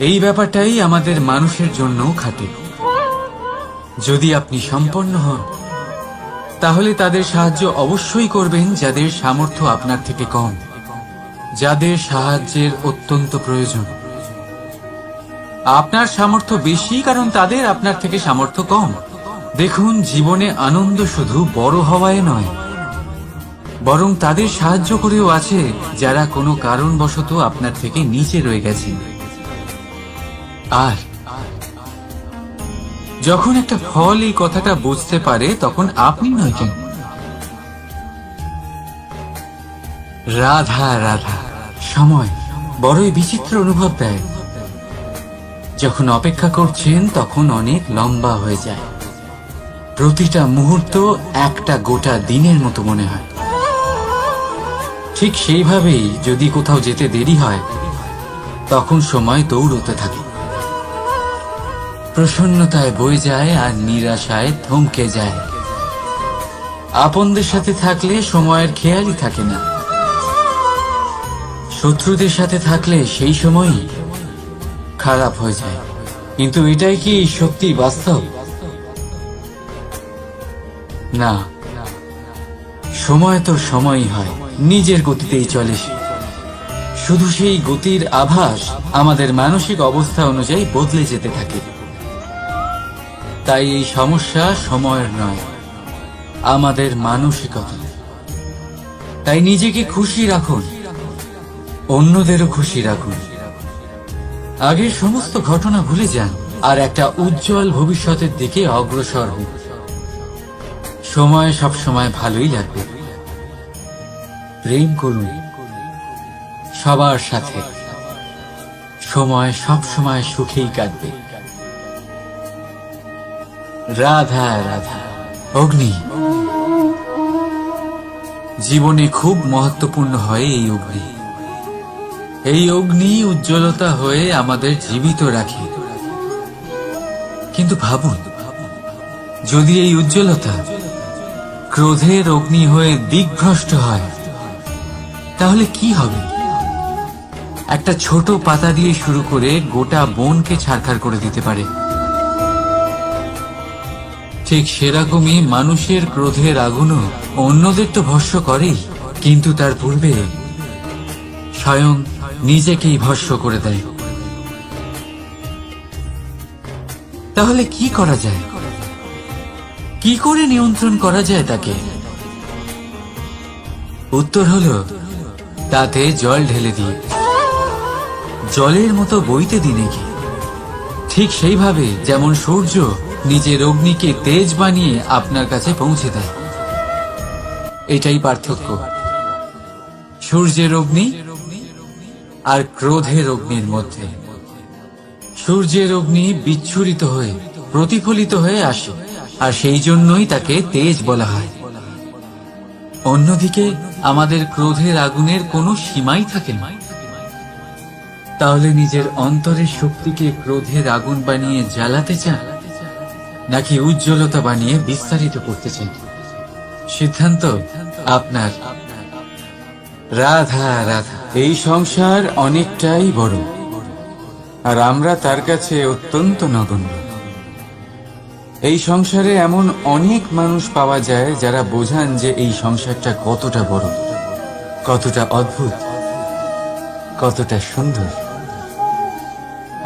এই ব্যাপারটাই আমাদের মানুষের জন্যও খাটে। যদি আপনি সম্পন্ন হন তাহলে তাদের সাহায্য অবশ্যই করবেন যাদের সামর্থ্য আপনার থেকে কম, যাদের সাহায্যের অত্যন্ত প্রয়োজন। আপনার সামর্থ্য বেশি কারণ তাদের আপনার থেকে সামর্থ্য কম। দেখুন, জীবনে আনন্দ শুধু বড় হওয়ায় নয়, বরং তাদের সাহায্য করেও আছে যারা কোনো কারণবশত আপনার থেকে নিচে রয়ে গেছেন। আর যখন একটা ফল এই কথাটা বুঝতে পারে তখন আপনি নয় কেন, রাধা রাধা। সময় বড়ই বিচিত্র অনুভব দেয়। যখন অপেক্ষা করছেন তখন অনেক লম্বা হয়ে যায়। প্রতিটা মুহূর্ত একটা গোটা দিনের মতো মনে হয়। ঠিক সেইভাবেই যদি কোথাও যেতে দেরি হয় তখন সময় দৌড়তে থাকে, প্রসন্নতায় বয়ে যায় আর নিরাশায় থমকে যায়। আপনদের সাথে থাকলে সময়ের খেয়ালই থাকে না, শত্রুদের সাথে থাকলে সেই সময়ই খারাপ হয়ে যায়। কিন্তু এটাই কি সত্যি বাস্তব? না, সময় তো সময়ই হয়, নিজের গতিতেই চলে। শুধু সেই গতির আভাস আমাদের মানসিক অবস্থা অনুযায়ী বদলে যেতে থাকে। তাই এই সমস্যা সময়ের নয়, আমাদের মানসিকতা। তাই নিজেকে খুশি রাখুন, অন্যদেরও খুশি রাখুন। আগের সমস্ত ঘটনা ভুলে যান আর একটা উজ্জ্বল ভবিষ্যতের দিকে অগ্রসর হন। সময় সবসময় ভালোই লাগবে। প্রেম করুন সবার সাথে, সময় সবসময় সুখেই কাটবে। রাধা রাধা। অগ্নি জীবনে খুব মহত্বপূর্ণ হয়। এই অগ্নি উজ্জ্বলতা হয়ে আমাদের জীবিত রাখে। কিন্তু ভাবুন, যদি এই উজ্জ্বলতা ক্রোধের অগ্নি হয়ে দিকভ্রষ্ট হয় তাহলে কি হবে? একটা ছোট পাতা দিয়ে শুরু করে গোটা বনকে ছারখার করে দিতে পারে। ঠিক সেরকমই মানুষের ক্রোধের আগুনও অন্যদের তো ভস্ম করেই, কিন্তু তার পূর্বে স্বয়ং নিজেকেই ভস্ম করে দেয়। তাহলে কি করা যায়? কি করে নিয়ন্ত্রণ করা যায় তাকে? উত্তর হলো, তাতে জল ঢেলে দিয়ে জলের মতো বইতে দিন একে। ঠিক সেইভাবে যেমন সূর্য নিজের অগ্নিকে তেজ বানিয়ে আপনার কাছে পৌঁছে দেয়। এটাই পার্থক্য সূর্যের অগ্নি আর ক্রোধের অগ্নির মধ্যে। সূর্যের অগ্নি বিচ্ছুরিত হয়ে প্রতিফলিত হয়ে আসে, আর সেই জন্যই তাকে তেজ বলা হয়। অন্যদিকে আমাদের ক্রোধের আগুনের কোনো সীমাই থাকে না। তাহলে নিজের অন্তরের শক্তিকে ক্রোধের আগুন বানিয়ে জ্বালাতে চান, নাকি উজ্জ্বলতা বানিয়ে বিস্তারিত করতে চান? সিদ্ধান্ত আপনার। রাধা রাধা। এই সংসার অনেকটাই বড়, আর আমরা তার কাছে অত্যন্ত নগণ্য। এই সংসারে এমন অনেক মানুষ পাওয়া যায় যারা বোঝান যে এই সংসারটা কতটা বড়, কতটা অদ্ভুত, কতটা সুন্দর।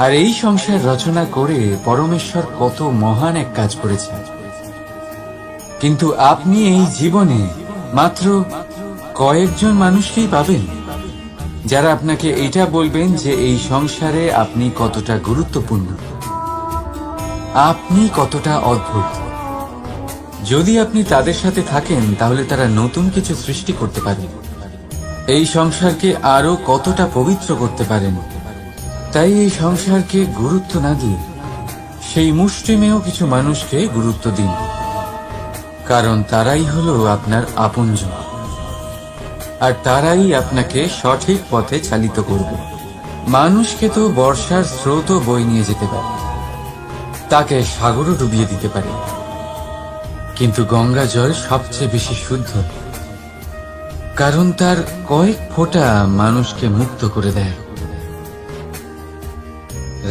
আর এই সংসার রচনা করে পরমেশ্বর কত মহান এক কাজ করেছেন। কিন্তু আপনি এই জীবনে মাত্র কয়েকজন মানুষকেই পাবেন যারা আপনাকে এটা বলবেন যে এই সংসারে আপনি কতটা গুরুত্বপূর্ণ, আপনি কতটা অদ্ভুত। যদি আপনি তাদের সাথে থাকেন তাহলে তারা নতুন কিছু সৃষ্টি করতে পারে, এই সংসারকে আরো কতটা পবিত্র করতে পারেন। তাই এই সংসারকে গুরুত্ব না দিয়ে সেই মুষ্টিমেয় কিছু মানুষকে গুরুত্ব দিন, কারণ তারাই হলো আপনার আপনজন, আর তারাই আপনাকে সঠিক পথে চালিত করবে। মানুষকে তো বর্ষার স্রোতও বয়ে নিয়ে যেতে পারে, তাকে সাগরও ডুবিয়ে দিতে পারে, কিন্তু গঙ্গা জল সবচেয়ে বেশি শুদ্ধ, কারণ তার কয়েক ফোঁটা মানুষকে মুক্ত করে দেয়।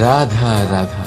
রাধা রাধা।